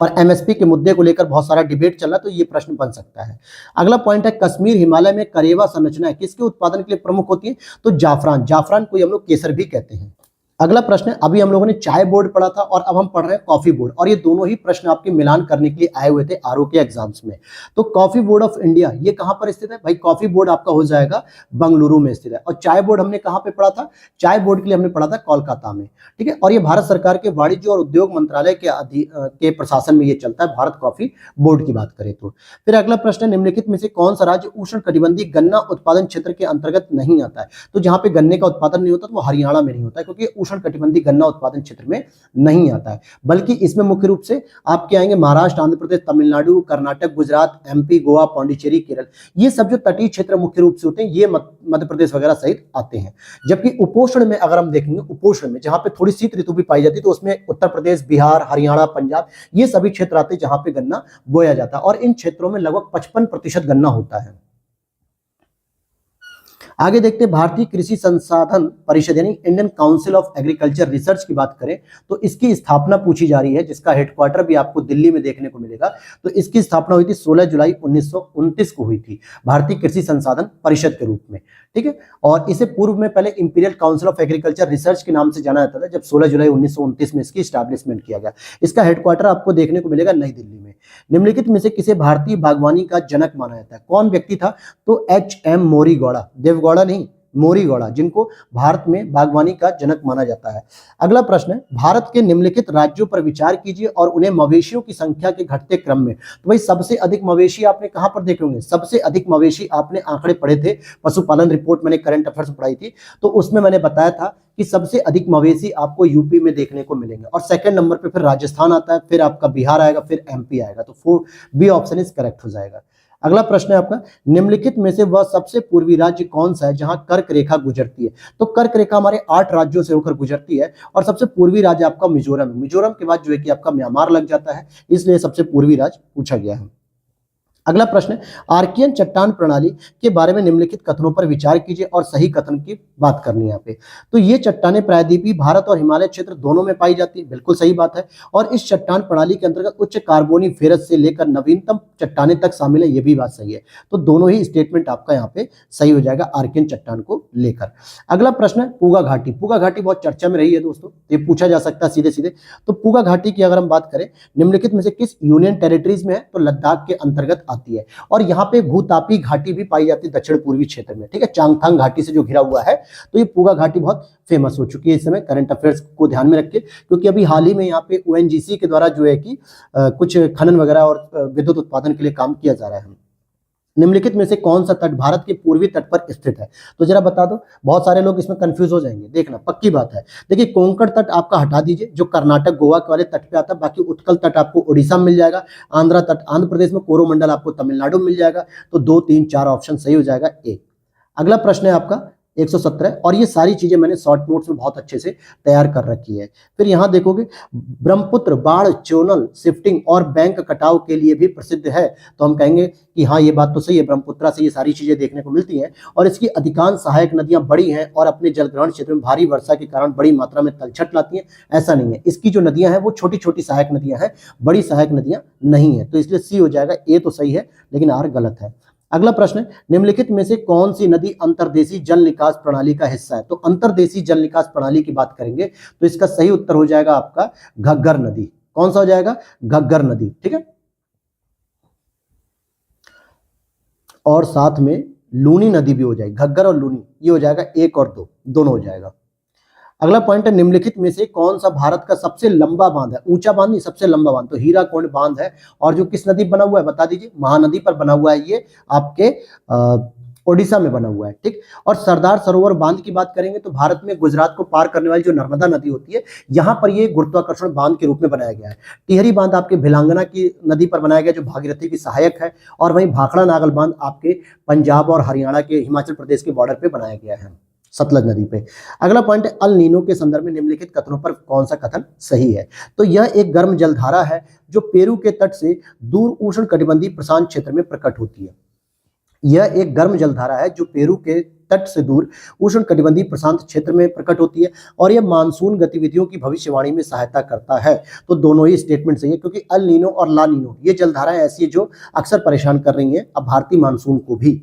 और एमएसपी के मुद्दे को लेकर बहुत सारा डिबेट चल रहा है, तो ये प्रश्न बन सकता है। अगला पॉइंट है, कश्मीर हिमालय में करेवा संरचना किसके उत्पादन के लिए प्रमुख होती है? तो जाफरान को हम लोग केसर भी कहते हैं। अगला प्रश्न है, अभी हम लोगों ने चाय बोर्ड पढ़ा था और अब हम पढ़ रहे हैं कॉफी बोर्ड, और ये दोनों ही प्रश्न आपके मिलान करने के लिए आए हुए थे आरओ के एग्जाम्स में। तो कॉफी बोर्ड ऑफ इंडिया ये कहां पर स्थित है? भाई कॉफी बोर्ड आपका हो जाएगा बेंगलुरु में स्थित है। और चाय बोर्ड हमने कहां पे पढ़ा था? चाय बोर्ड के लिए हमने पढ़ा था कोलकाता में, ठीक है। और ये भारत सरकार के वाणिज्य और उद्योग मंत्रालय के प्रशासन में ये चलता है, भारत कॉफी बोर्ड की बात करें तो। फिर अगला प्रश्न है, निम्नलिखित में से कौन सा राज्य उष्ण कटिबंधीय गन्ना उत्पादन क्षेत्र के अंतर्गत नहीं आता है? तो जहां पे गन्ने का उत्पादन नहीं होता तो वो हरियाणा में नहीं होता है, क्योंकि उष्ण कटिबंधीय गन्ना उत्पादन क्षेत्र में नहीं आता है। बल्कि इसमें मुख्य रूप से आपके आएंगे महाराष्ट्र, आंध्र प्रदेश, तमिलनाडु, कर्नाटक, गुजरात, एमपी, गोवा, पांडिचेरी, केरल। ये सब जो तटीय क्षेत्र मुख्य रूप से होते हैं ये मध्य प्रदेश वगैरह सहित आते हैं। जबकि उपोष्ण में अगर हम देखेंगे, उपोष्ण में जहां पे थोड़ी शीत ऋतु भी पाई जाती है, तो उसमें उत्तर प्रदेश, बिहार, हरियाणा, पंजाब ये सभी क्षेत्र आते हैं जहां पे गन्ना बोया जाता है और इन क्षेत्रों में लगभग 55% गन्ना होता है। आगे देखते हैं, भारतीय कृषि संसाधन परिषद यानी Indian council of agriculture research की बात करें तो इसकी स्थापना पूछी जा रही है, जिसका हेडक्वार्टर भी आपको दिल्ली में देखने को मिलेगा। तो इसकी स्थापना हुई थी 16 जुलाई 1929 को हुई थी, भारतीय कृषि संसाधन परिषद के रूप में, ठीक है। और इसे पूर्व में पहले imperial council of agriculture research के नाम से जाना जाता था, जब 16 जुलाई 1929 में इसकी स्टैब्लिशमेंट किया गया। इसका हेडक्वार्टर आपको देखने को मिलेगा नई दिल्ली में। निम्नलिखित में से किसे भारतीय बागवानी का जनक माना जाता है? कौन व्यक्ति था? तो एच.एम. मोरीगौड़ा, देवगौड़ा नहीं, मोरीगौड़ा, जिनको भारत में बागवानी का जनक माना जाता है। अगला प्रश्न है, भारत के निम्नलिखित राज्यों पर विचार कीजिए और उन्हें मवेशियों की संख्या के घटते क्रम में। तो भाई सबसे अधिक मवेशी आपने कहां पर देखे होंगे? सबसे अधिक मवेशी आपने आंकड़े पढ़े थे, पशुपालन रिपोर्ट मैंने करंट अफेयर्स में पढ़ाई थी, तो उसमें मैंने बताया था कि सबसे अधिक मवेशी आपको यूपी में देखने को मिलेंगे और सेकंड नंबर पे फिर राजस्थान आता है, फिर आपका बिहार आएगा, फिर एमपी आएगा। तो बी ऑप्शन इज करेक्ट हो जाएगा। अगला प्रश्न है आपका, निम्नलिखित में से वह सबसे पूर्वी राज्य कौन सा है जहां कर्क रेखा गुजरती है? तो कर्क रेखा हमारे 8 राज्यों से होकर गुजरती है और सबसे पूर्वी राज्य आपका मिजोरम है। मिजोरम के बाद जो है कि आपका म्यांमार लग जाता है, इसलिए सबसे पूर्वी राज्य पूछा गया है। अगला प्रश्न है, आर्कियन चट्टान प्रणाली के बारे में निम्नलिखित कथनों पर विचार कीजिए और सही कथन की बात करनी है यहाँ पे। तो ये चट्टानें प्रायद्वीपीय भारत और हिमालय क्षेत्र दोनों में पाई जाती है, बिल्कुल सही बात है। और इस चट्टान प्रणाली के अंतर्गत उच्च कार्बोनिफेरस से लेकर नवीनतम चट्टानें तक शामिल है, ये भी बात सही है। तो दोनों ही स्टेटमेंट आपका यहाँ पे सही हो जाएगा आर्कियन चट्टान को लेकर। अगला प्रश्न है पूगा घाटी। पूगा घाटी बहुत चर्चा में रही है दोस्तों, ये पूछा जा सकता है सीधे सीधे। तो पूगा घाटी की अगर हम बात करें, निम्नलिखित में से किस यूनियन टेरिटरीज में है? तो लद्दाख के अंतर्गत आती है। और यहाँ पे भूतापी घाटी भी पाई जाती है दक्षिण पूर्वी क्षेत्र में, ठीक है, चांगथांग घाटी से जो घिरा हुआ है। तो ये पूगा घाटी बहुत फेमस हो चुकी है इस समय, करंट अफेयर्स को ध्यान में रखिए, क्योंकि अभी हाल ही में यहाँ पे ओएनजीसी के द्वारा जो है कि कुछ खनन वगैरह और विद्युत उत्पादन के लिए काम किया जा रहा है। निम्नलिखित में से कौन सा तट भारत के पूर्वी तट पर स्थित है? तो जरा बता दो, बहुत सारे लोग इसमें कंफ्यूज हो जाएंगे, देखना पक्की बात है। देखिए, कोंकण तट आपका हटा दीजिए, जो कर्नाटक गोवा के वाले तट पे आता है। बाकी उत्कल तट आपको उड़ीसा में मिल जाएगा, आंध्रा तट आंध्र प्रदेश में, कोरोमंडल आपको तमिलनाडु में मिल जाएगा। तो 2, 3, 4 ऑप्शन सही हो जाएगा ए। अगला प्रश्न है आपका 117, और ये सारी चीजें मैंने शॉर्ट नोट्स में बहुत अच्छे से तैयार कर रखी है। फिर यहाँ देखोगे, ब्रह्मपुत्र बाढ़, चैनल शिफ्टिंग और बैंक कटाव के लिए भी प्रसिद्ध है। तो हम कहेंगे कि हाँ, ये बात तो सही है, ब्रह्मपुत्र से ये सारी चीजें देखने को मिलती हैं। और इसकी अधिकांश सहायक नदियां बड़ी हैं और अपने जलग्रहण क्षेत्र में भारी वर्षा के कारण बड़ी मात्रा में तलछट लाती हैं। ऐसा नहीं है, इसकी जो नदियां हैं वो छोटी छोटी सहायक नदियां हैं, बड़ी सहायक नदियां नहीं है। तो इसलिए सी हो जाएगा, ए तो सही है लेकिन आर गलत है। अगला प्रश्न है, निम्नलिखित में से कौन सी नदी अंतर्देशीय जल निकास प्रणाली का हिस्सा है? तो अंतर्देशीय जल निकास प्रणाली की बात करेंगे तो इसका सही उत्तर हो जाएगा आपका घग्गर नदी। कौन सा हो जाएगा? घग्गर नदी। ठीक है, और साथ में लूनी नदी भी हो जाएगी। घग्गर और लूनी ये हो जाएगा 1 और 2 दोनों हो जाएगा। अगला पॉइंट है, निम्नलिखित में से कौन सा भारत का सबसे लंबा बांध है? ऊंचा बांध नहीं, सबसे लंबा बांध। तो हीराकुंड बांध है, और जो किस नदी बना हुआ है बता दीजिए? महानदी पर बना हुआ है, ये आपके ओडिशा में बना हुआ है। ठीक, और सरदार सरोवर बांध की बात करेंगे तो भारत में गुजरात को पार करने वाली जो नर्मदा नदी होती है, यहां पर ये गुरुत्वाकर्षण बांध के रूप में बनाया गया है। टिहरी बांध आपके भिलांगना की नदी पर बनाया गया, जो भागीरथी की सहायक है, और वहीं भाखड़ा नागल बांध आपके पंजाब और हरियाणा के, हिमाचल प्रदेश के बॉर्डर पे बनाया गया है, सतलज नदी पे। अगला पॉइंट है, अल नीनो के संदर्भ में निम्नलिखित कथनों पर कौन सा कथन सही है? तो यह एक गर्म जलधारा है जो पेरू के तट से दूर उष्णकटिबंधीय प्रशांत क्षेत्र में प्रकट होती है। यह एक गर्म जलधारा है जो पेरू के तट से दूर उष्णकटिबंधीय प्रशांत क्षेत्र में प्रकट होती है, और यह मानसून गतिविधियों की भविष्यवाणी में सहायता करता है। तो दोनों ही स्टेटमेंट सही है, क्योंकि अल नीनो और ला नीनो ये जलधाराएं ऐसी है जो अक्सर परेशान कर रही हैं अब भारतीय मानसून को भी।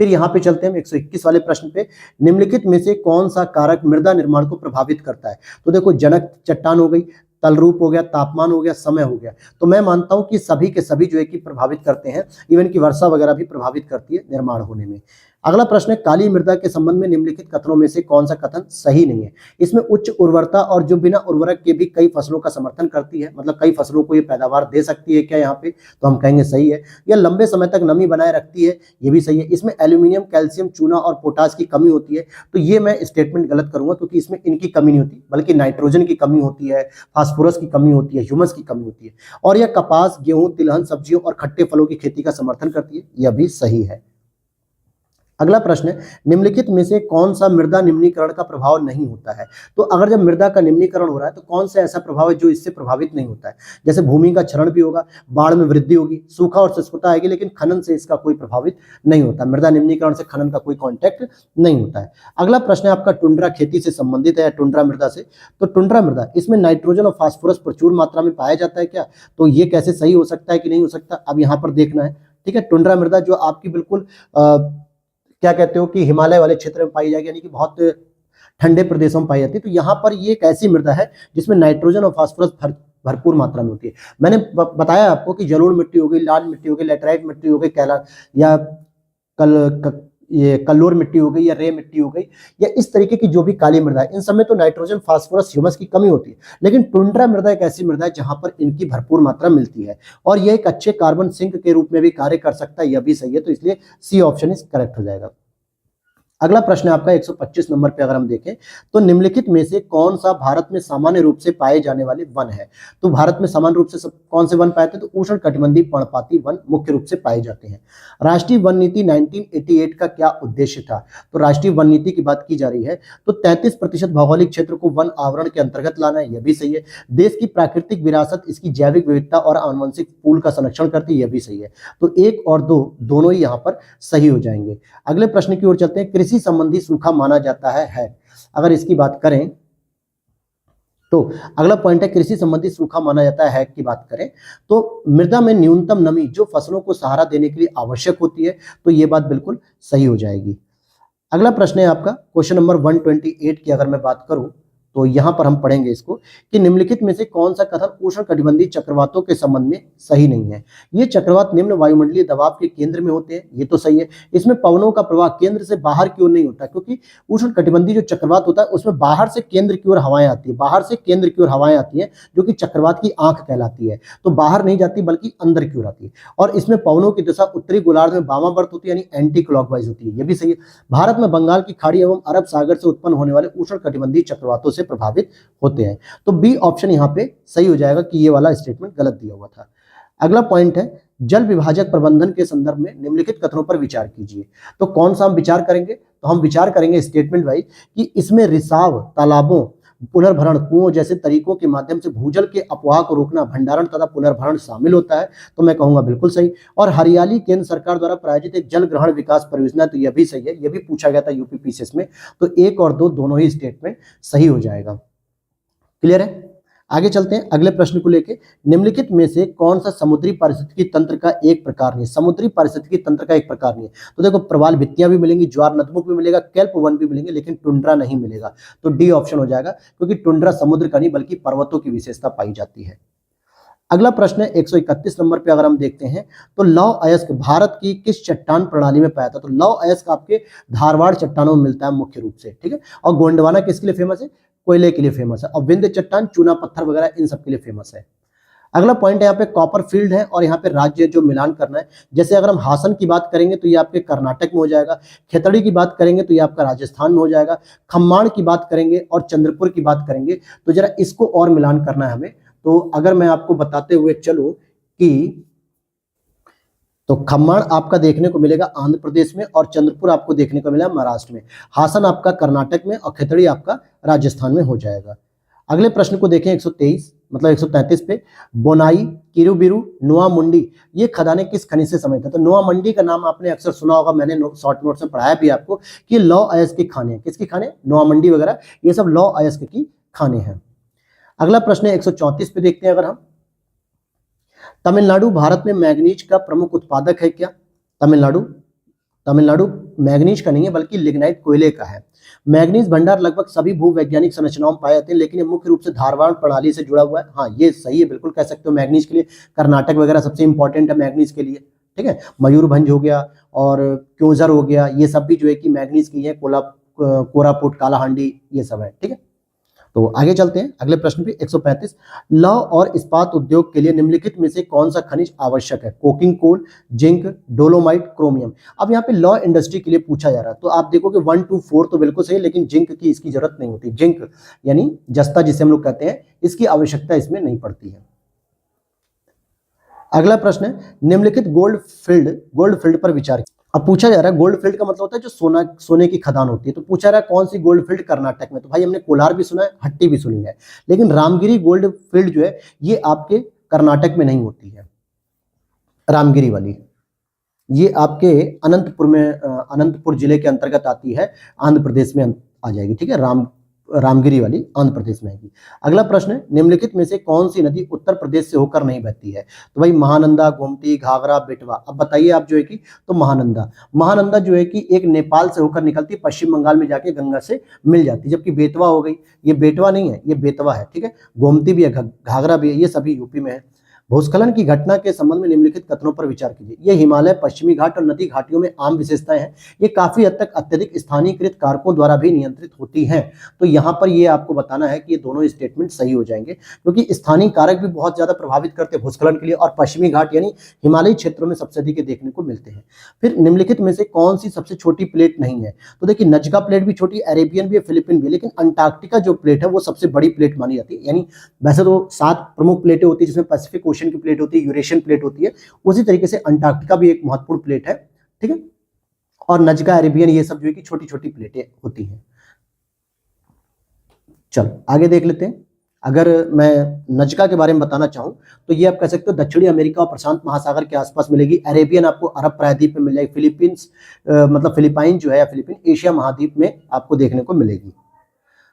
फिर यहाँ पे चलते हैं 121 वाले प्रश्न पे, निम्नलिखित में से कौन सा कारक मृदा निर्माण को प्रभावित करता है? तो देखो, जनक चट्टान हो गई, तल रूप हो गया, तापमान हो गया, समय हो गया। तो मैं मानता हूं कि सभी के सभी जो है कि प्रभावित करते हैं, इवन की वर्षा वगैरह भी प्रभावित करती है निर्माण होने में। अगला प्रश्न है, काली मृदा के संबंध में निम्नलिखित कथनों में से कौन सा कथन सही नहीं है? इसमें उच्च उर्वरता और जो बिना उर्वरक के भी कई फसलों का समर्थन करती है, मतलब कई फसलों को ये पैदावार दे सकती है क्या यहाँ पे? तो हम कहेंगे सही है। यह लंबे समय तक नमी बनाए रखती है, ये भी सही है। इसमें एल्यूमिनियम, कैल्शियम, चूना और पोटास की कमी होती है, तो ये मैं स्टेटमेंट गलत करूंगा, क्योंकि इसमें इनकी कमी नहीं होती, बल्कि नाइट्रोजन की कमी होती है, फास्फोरस की कमी होती है, ह्यूमस की कमी होती है। और यह कपास, गेहूं, तिलहन, सब्जियों और खट्टे फलों की खेती का समर्थन करती है, यह भी सही है। अगला प्रश्न है, निम्नलिखित में से कौन सा मृदा निम्नीकरण का प्रभाव नहीं होता है? तो अगर जब मृदा का निम्नीकरण हो रहा है तो कौन सा ऐसा प्रभाव है जो इससे प्रभावित नहीं होता है? जैसे भूमि का क्षरण भी होगा, बाढ़ में वृद्धि होगी, सूखा और शुष्कता आएगी, लेकिन खनन से इसका कोई प्रभावित नहीं होता। मृदा निम्नीकरण से खनन का कोई कॉन्टैक्ट नहीं होता है। अगला प्रश्न है आपका, टुंड्रा खेती से संबंधित है, टुंड्रा मृदा से। तो टुंड्रा मृदा, इसमें नाइट्रोजन और फास्फोरस प्रचुर मात्रा में पाया जाता है क्या? तो ये कैसे सही हो सकता है कि नहीं हो सकता, अब यहाँ पर देखना है। ठीक है, टुंड्रा मृदा जो आपकी बिल्कुल क्या कहते हो कि हिमालय वाले क्षेत्र में पाई जाएगी, यानी कि बहुत ठंडे प्रदेशों में पाई जाती है। तो यहाँ पर ये एक ऐसी मृदा है जिसमें नाइट्रोजन और फास्फोरस भरपूर मात्रा में होती है। मैंने बताया आपको कि जलोढ़ मिट्टी हो गई, लाल मिट्टी हो गई, लैटेराइट मिट्टी हो गई, या ये कल्लोर मिट्टी हो गई, या रे मिट्टी हो गई, या इस तरीके की जो भी काली मृदा है, इन सब में तो नाइट्रोजन, फास्फोरस, ह्यूमस की कमी होती है। लेकिन टुंड्रा मृदा एक ऐसी मृदा है जहां पर इनकी भरपूर मात्रा मिलती है, और यह एक अच्छे कार्बन सिंक के रूप में भी कार्य कर सकता है, यह भी सही है। तो इसलिए सी ऑप्शन इज करेक्ट हो जाएगा। अगला प्रश्न है आपका 125 नंबर पे, अगर हम देखें तो निम्नलिखित में से कौन सा भारत में सामान्य रूप से पाए जाने वाले वन है? तो भारत में सामान्य रूप से कौन से वन पाए जाते हैं? तो उष्णकटिबंधीय पर्णपाती वन मुख्य रूप से पाए जाते हैं। राष्ट्रीय वन नीति 1988 का क्या उद्देश्य था? तो राष्ट्रीय वन नीति की बात की जा रही है तो 33% भौगोलिक क्षेत्र को वन आवरण के अंतर्गत लाना है, यह भी सही है। देश की प्राकृतिक विरासत, इसकी जैविक विविधता और आनुवंशिक पूल का संरक्षण करती है, यह भी सही है। तो 1 और 2 दोनों ही यहाँ पर सही हो जाएंगे। अगले प्रश्न की ओर चलते हैं, कृषि संबंधी सूखा माना जाता है। अगर इसकी बात करें तो अगला पॉइंट है, कृषि संबंधी सूखा माना जाता है की बात करें तो मृदा में न्यूनतम नमी जो फसलों को सहारा देने के लिए आवश्यक होती है, तो यह बात बिल्कुल सही हो जाएगी। अगला प्रश्न है आपका क्वेश्चन नंबर 128 की अगर मैं बात करूं तो यहां पर हम पढ़ेंगे इसको कि निम्नलिखित में से कौन सा कथन उष्णकटिबंधीय चक्रवातों के संबंध में सही नहीं है? ये चक्रवात निम्न वायुमंडलीय दबाव के केंद्र में होते हैं, ये तो सही है। इसमें पवनों का प्रवाह केंद्र से बाहर की ओर नहीं होता, क्योंकि उष्णकटिबंधीय जो चक्रवात होता है उसमें बाहर से केंद्र की ओर हवाएं आती है, बाहर से केंद्र की ओर हवाएं आती है, जो कि चक्रवात की आंख कहलाती है। तो बाहर नहीं जाती बल्कि अंदर की ओर आती है। और इसमें पवनों की दिशा उत्तरी गोलार्ध में वामावर्त होती है, यानी एंटी क्लॉकवाइज होती है, ये भी सही है। भारत में बंगाल की खाड़ी एवं अरब सागर से उत्पन्न होने वाले उष्णकटिबंधीय चक्रवातों से प्रभावित होते हैं। तो बी ऑप्शन यहाँ पे सही हो जाएगा कि ये वाला स्टेटमेंट गलत दिया हुआ था। अगला पॉइंट है, जल विभाजक प्रबंधन के संदर्भ में निम्नलिखित कथनों पर विचार कीजिए। तो कौन सा हम विचार करेंगे? तो हम विचार करेंगे स्टेटमेंट वाइज कि इसमें रिसाव, तालाबों, पुनर्भरण, कुओं जैसे तरीकों के माध्यम से भूजल के अपवाह को रोकना, भंडारण तथा पुनर्भरण शामिल होता है, तो मैं कहूंगा बिल्कुल सही। और हरियाली केंद्र सरकार द्वारा प्रायोजित एक जल ग्रहण विकास परियोजना, तो यह भी सही है, यह भी पूछा गया था यूपी पीसीएस में। तो 1 और 2 दोनों ही स्टेटमेंट सही हो जाएगा। क्लियर है? आगे चलते हैं अगले प्रश्न को लेके। निम्नलिखित में से कौन सा समुद्री पारिस्थितिकी तंत्र का एक प्रकार नहीं है? समुद्री पारिस्थितिकी तंत्र का एक प्रकार नहीं है। तो देखो, प्रवाल भित्तियां भी मिलेंगी, ज्वार नदमुख भी मिलेगा, केल्प वन भी मिलेंगे, लेकिन टुंड्रा नहीं मिलेगा। तो डी ऑप्शन हो जाएगा, क्योंकि टुंड्रा समुद्र का नहीं बल्कि पर्वतों की विशेषता पाई जाती है। अगला प्रश्न है 131 नंबर पे अगर हम देखते हैं तो लौह अयस्क भारत की किस चट्टान प्रणाली में पाया था? तो लौह अयस्क आपके धारवाड़ चट्टानों में मिलता है मुख्य रूप से, ठीक है। और गोंडवाना किसके लिए फेमस है? कोयले के लिए फेमस है। और विंध्य चट्टान, चूना पत्थर वगैरह इन सब के लिए फेमस है। अगला पॉइंट है यहाँ पे कॉपर फील्ड है और यहाँ पे राज्य जो मिलान करना है। जैसे अगर हम हासन की बात करेंगे तो ये आपके कर्नाटक में हो जाएगा, खेतड़ी की बात करेंगे तो ये आपका राजस्थान में हो जाएगा, खम्माण की बात करेंगे और चंद्रपुर की बात करेंगे तो जरा इसको और मिलान करना है हमें। तो अगर मैं आपको बताते हुए चलूं कि तो खम्माण आपका देखने को मिलेगा आंध्र प्रदेश में और चंद्रपुर आपको देखने को मिलेगा महाराष्ट्र में, हासन आपका कर्नाटक में और खेतड़ी आपका राजस्थान में हो जाएगा। अगले प्रश्न को देखें 123 मतलब 133 पे, बोनाई, किरुबिरु, नोआ मुंडी ये खदानें किस खनिज से समृद्ध है? तो नोआ मंडी का नाम आपने अक्सर सुना होगा, मैंने शॉर्ट नोट्स में पढ़ाया भी आपको कि लौह अयस्क की खाने, किसकी खाने? नोआ मंडी वगैरह ये सब लौह अयस्क की खाने हैं। अगला प्रश्न है 134 पे देखते हैं अगर हम, तमिलनाडु भारत में मैग्नीज का प्रमुख उत्पादक है क्या? तमिलनाडु मैग्नीज का नहीं है बल्कि लिग्नाइट कोयले का है। मैग्नीज भंडार लगभग सभी भूवैज्ञानिक संरचनाओं में पाए जाते हैं, लेकिन ये मुख्य रूप से धारवाड़ प्रणाली से जुड़ा हुआ है। हाँ ये सही है, बिल्कुल कह सकते हो मैग्नीज के लिए कर्नाटक वगैरह सबसे इंपॉर्टेंट है मैग्नीज के लिए, ठीक है। मयूरभंज हो गया और क्योंझर हो गया, ये सब भी जो है कि मैग्नीज की है, कोरापुट, कालाहांडी ये सब है, ठीक है। तो आगे चलते हैं अगले प्रश्न पे 135, लौह और इस्पात उद्योग के लिए निम्नलिखित में से कौन सा खनिज आवश्यक है? Coking coal, zinc, dolomite, chromium. अब यहाँ पे लौह इंडस्ट्री के लिए पूछा जा रहा है तो आप देखोगे 1 2 4 तो बिल्कुल सही है, लेकिन जिंक की इसकी जरूरत नहीं होती। जिंक यानी जस्ता जिसे हम लोग कहते हैं, इसकी आवश्यकता इसमें नहीं पड़ती है। अगला प्रश्न है निम्नलिखित गोल्ड फील्ड पर विचार। अब पूछा जा रहा है गोल्ड फील्ड का मतलब होता है जो सोने की खदान होती है, तो पूछा रहा है कौन सी गोल्ड फील्ड कर्नाटक में? तो भाई हमने कोलार भी सुना है, हट्टी भी सुनी है, लेकिन रामगिरी गोल्ड फील्ड जो है ये आपके कर्नाटक में नहीं होती है। रामगिरी वाली ये आपके अनंतपुर जिले के अंतर्गत आती है, आंध्र प्रदेश में आ जाएगी, ठीक है। रामगिरी वाली आंध्र प्रदेश में आएगी। अगला प्रश्न है निम्नलिखित में से कौन सी नदी उत्तर प्रदेश से होकर नहीं बहती है? तो भाई महानंदा, गोमती, घाघरा, बेटवा। अब बताइए आप जो है कि तो महानंदा जो है कि एक नेपाल से होकर निकलती, पश्चिम बंगाल में जाके गंगा से मिल जाती, जबकि बेतवा हो गई, ये बेटवा नहीं है ये बेतवा है, ठीक है। गोमती भी है, घाघरा भी है, ये सभी यूपी में है। भूस्खलन की घटना के संबंध में निम्नलिखित कथनों पर विचार कीजिए। ये हिमालय, पश्चिमी घाट और नदी घाटियों में आम विशेषताएं हैं। ये काफी हद तक अत्यधिक स्थानीयकृत कारकों द्वारा भी नियंत्रित होती हैं। तो यहाँ पर ये आपको बताना है कि ये दोनों स्टेटमेंट सही हो जाएंगे, क्योंकि स्थानीय कारक भी बहुत ज्यादा प्रभावित करते हैं भूस्खलन के लिए, और पश्चिमी घाट यानी हिमालयी क्षेत्रों में सबसे अधिक देखने को मिलते हैं। फिर निम्नलिखित में से कौन सी सबसे छोटी प्लेट नहीं है? तो देखिए नजका प्लेट भी छोटी, अरेबियन भी है, फिलीपीन भी है, लेकिन अंटार्कटिका जो प्लेट है वो सबसे बड़ी प्लेट मानी जाती है। यानी वैसे तो 7 प्रमुख प्लेटें होती है, जिसमें पैसिफिक ओशन की प्लेट होती है, यूरेशियन प्लेट होती है, उसी तरीके से अंटार्कटिका भी एक महत्वपूर्ण प्लेट है, ठीक है। और नजका, अरेबियन ये सब जो है कि छोटी छोटी प्लेटें होती हैं। चलो आगे देख लेते हैं। अगर मैं नजका के बारे में बताना चाहूं तो ये आप कह सकते हो दक्षिणी अमेरिका और प्रशांत महासागर के आसपास मिलेगी। अरेबियन आपको अरब प्रायद्वीप में मिल जाएगी। फिलीपींस मतलब फिलिपाइन जो है या फिलीपीन एशिया महाद्वीप में आपको देखने को मिलेगी।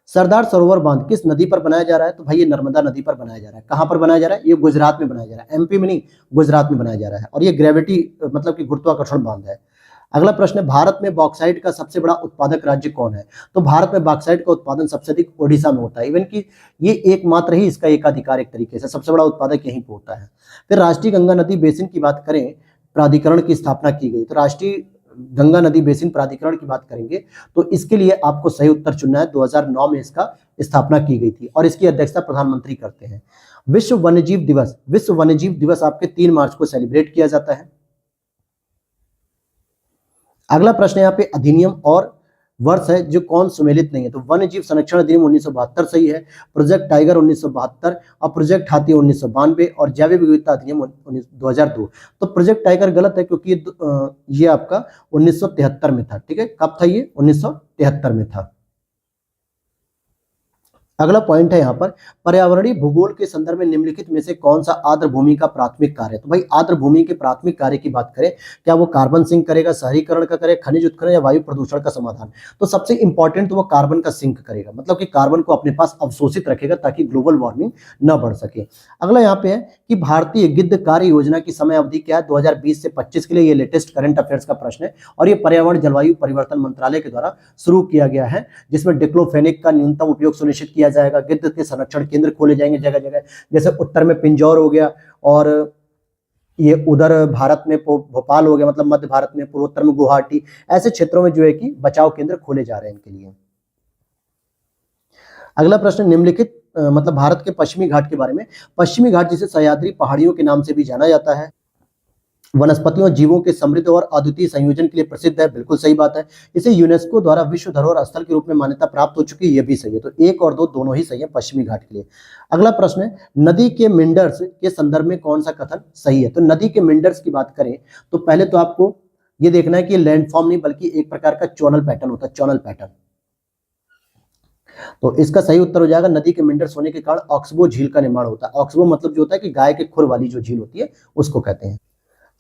सरदार सरोवर बांध किस नदी पर बनाया जा रहा है? तो भाई ये नर्मदा नदी पर बनाया जा रहा है। कहां पर बनाया जा रहा है? ये गुजरात में बनाया जा रहा है, एमपी में नहीं, गुजरात में बनाया जा रहा है। और ये ग्रेविटी मतलब कि गुरुत्वाकर्षण बांध है। अगला प्रश्न है भारत में बॉक्साइट का सबसे बड़ा उत्पादक राज्य कौन है? तो भारत में बॉक्साइट का उत्पादन सबसे अधिक ओडिशा में होता है। इवन कि ये एकमात्र ही इसका एकाधिकार एक तरीके से सबसे बड़ा उत्पादक यहीं पर होता है। फिर राष्ट्रीय गंगा नदी बेसिन की बात करें, प्राधिकरण की स्थापना की गई। तो राष्ट्रीय गंगा नदी बेसिन प्राधिकरण की बात करेंगे तो इसके लिए आपको सही उत्तर चुनना है। 2009 में इसका स्थापना की गई थी और इसकी अध्यक्षता प्रधानमंत्री करते हैं। विश्व वन्यजीव दिवस आपके 3 मार्च को सेलिब्रेट किया जाता है। अगला प्रश्न है यहाँ पे अधिनियम और वर्ष है जो कौन सुमेलित नहीं है? तो वन्य जीव संरक्षण अधिनियम 1972 सही है, प्रोजेक्ट टाइगर 1972 और प्रोजेक्ट हाथी 1992 और जैव विविधता अधिनियम 2002। तो प्रोजेक्ट टाइगर गलत है क्योंकि ये आपका 1973 में था, ठीक है। कब था ये? 1973 में था। अगला पॉइंट है यहाँ पर, पर्यावरणीय भूगोल के संदर्भ में निम्नलिखित में से कौन सा आर्द्र भूमि का प्राथमिक कार्य है। तो भाई आर्द्र भूमि के प्राथमिक कार्य की बात करें, क्या वो कार्बन सिंक करेगा, शहरीकरण का करे, खनिज उत्खनन या वायु प्रदूषण का समाधान। तो सबसे इंपॉर्टेंट तो वो कार्बन का सिंक करेगा, मतलब कि कार्बन को अपने पास अवशोषित रखेगा ताकि ग्लोबल वार्मिंग न बढ़ सके। अगला यहाँ पे है कि भारतीय गिद्ध कार्य योजना की समय अवधि क्या है 2020 से 25 के लिए। ये लेटेस्ट करंट अफेयर्स का प्रश्न है और ये पर्यावरण जलवायु परिवर्तन मंत्रालय के द्वारा शुरू किया गया है, जिसमें डिक्लोफेनिक का न्यूनतम उपयोग सुनिश्चित किया जाएगा। गिद्ध के संरक्षण केंद्र खोले जाएंगे जगह जगह, जैसे उत्तर में पिंजौर हो गया और ये उधर भारत में भोपाल हो गया, मतलब मध्य भारत में, पूर्वोत्तर में गुवाहाटी, ऐसे क्षेत्रों में जो है कि बचाव केंद्र खोले जा रहे हैं इनके लिए। अगला प्रश्न, निम्नलिखित मतलब भारत के पश्चिमी घाट के बारे में। पश्चिमी घाट जिसे सह्याद्री पहाड़ियों के नाम से भी जाना जाता है, वनस्पतियों और जीवों के समृद्ध और अद्वितीय संयोजन के लिए प्रसिद्ध है। बिल्कुल सही बात है। इसे यूनेस्को द्वारा विश्व धरोहर स्थल के रूप में मान्यता प्राप्त हो चुकी है, ये भी सही है। तो 1 और 2 दोनों ही सही है पश्चिमी घाट के लिए। अगला प्रश्न है, नदी के मिंडर्स के संदर्भ में कौन सा कथन सही है। तो नदी के मिंडर्स की बात करें तो पहले तो आपको ये देखना है कि लैंडफॉर्म नहीं बल्कि एक प्रकार का चैनल पैटर्न होता है, चैनल पैटर्न। तो इसका सही उत्तर हो जाएगा, नदी के मिंडर्स होने के कारण ऑक्सबो झील का निर्माण होता है। ऑक्सबो मतलब जो होता है कि गाय के खुर वाली जो झील होती है उसको कहते हैं।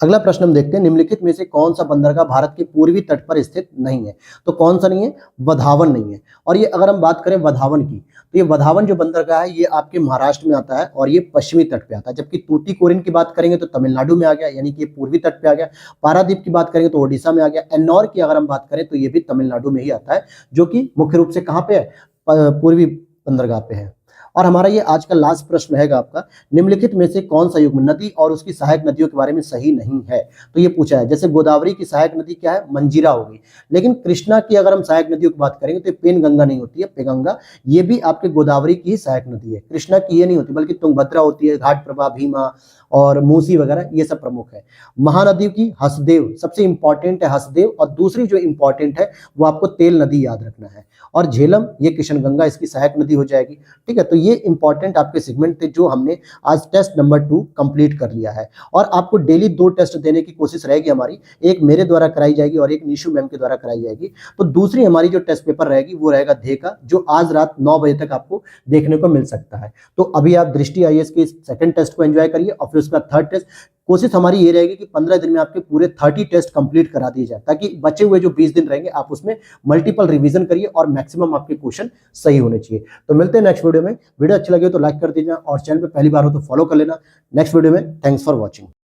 अगला प्रश्न हम देखते हैं, निम्नलिखित में से कौन सा बंदरगाह भारत के पूर्वी तट पर स्थित नहीं है। तो कौन सा नहीं है, वधावन नहीं है। और ये अगर हम बात करें वधावन की, तो ये वधावन जो बंदरगाह है ये आपके महाराष्ट्र में आता है और ये पश्चिमी तट पे आता है। जबकि तूतीकोरिन की बात करेंगे तो तमिलनाडु में आ गया, यानी कि ये पूर्वी तट पे आ गया। पारादीप की बात करेंगे तो ओडिशा में आ गया। एन्नौर की अगर हम बात करें तो ये भी तमिलनाडु में ही आता है, जो कि मुख्य रूप से कहाँ पे है, पूर्वी बंदरगाह पे है। और हमारा ये आज का लास्ट प्रश्न रहेगा आपका, निम्नलिखित में से कौन सा युग्म नदी और उसकी सहायक नदियों के बारे में सही नहीं है। तो ये पूछा है, जैसे गोदावरी की सहायक नदी क्या है, मंजीरा होगी। लेकिन कृष्णा की अगर हम सहायक नदियों की बात करेंगे तो पेन गंगा नहीं होती है, पेगंगा, ये भी आपके गोदावरी की ही सहायक नदी है। कृष्णा की ये नहीं होती, बल्कि तुंगभद्रा होती है, घाट प्रभा, भीमा और मूसी वगैरह ये सब प्रमुख है। महानदी की हसदेव सबसे इंपॉर्टेंट है, हसदेव। और दूसरी जो इंपॉर्टेंट है वो आपको तेल नदी याद रखना है। और झेलम ये किशनगंगा इसकी सहायक नदी हो जाएगी। ठीक है, तो ये इंपॉर्टेंट आपके सेगमेंट थे जो हमने आज टेस्ट नंबर 2 कंप्लीट कर लिया है। और आपको डेली 2 टेस्ट देने की कोशिश रहेगी हमारी, एक मेरे द्वारा कराई जाएगी और एक निशु मैम के द्वारा कराई जाएगी। तो दूसरी हमारी जो टेस्ट पेपर रहेगी वो रहेगा धे का, जो आज रात 9 बजे तक आपको देखने को मिल सकता है। तो अभी आप दृष्टि आईएएस के सेकंड टेस्ट को एंजॉय करिए और फिर उसका थर्ड टेस्ट। कोशिश हमारी ये रहेगी कि 15 दिन में आपके पूरे 30 टेस्ट कंप्लीट करा दिए जाए, ताकि बचे हुए जो 20 दिन रहेंगे आप उसमें मल्टीपल रिवीजन करिए और मैक्सिमम आपके क्वेश्चन सही होने चाहिए। तो मिलते हैं नेक्स्ट वीडियो में। वीडियो अच्छी लगे तो लाइक कर दीजिए और चैनल पे पहली बार हो तो फॉलो कर लेना। नेक्स्ट वीडियो में, थैंक्स फॉर वॉचिंग।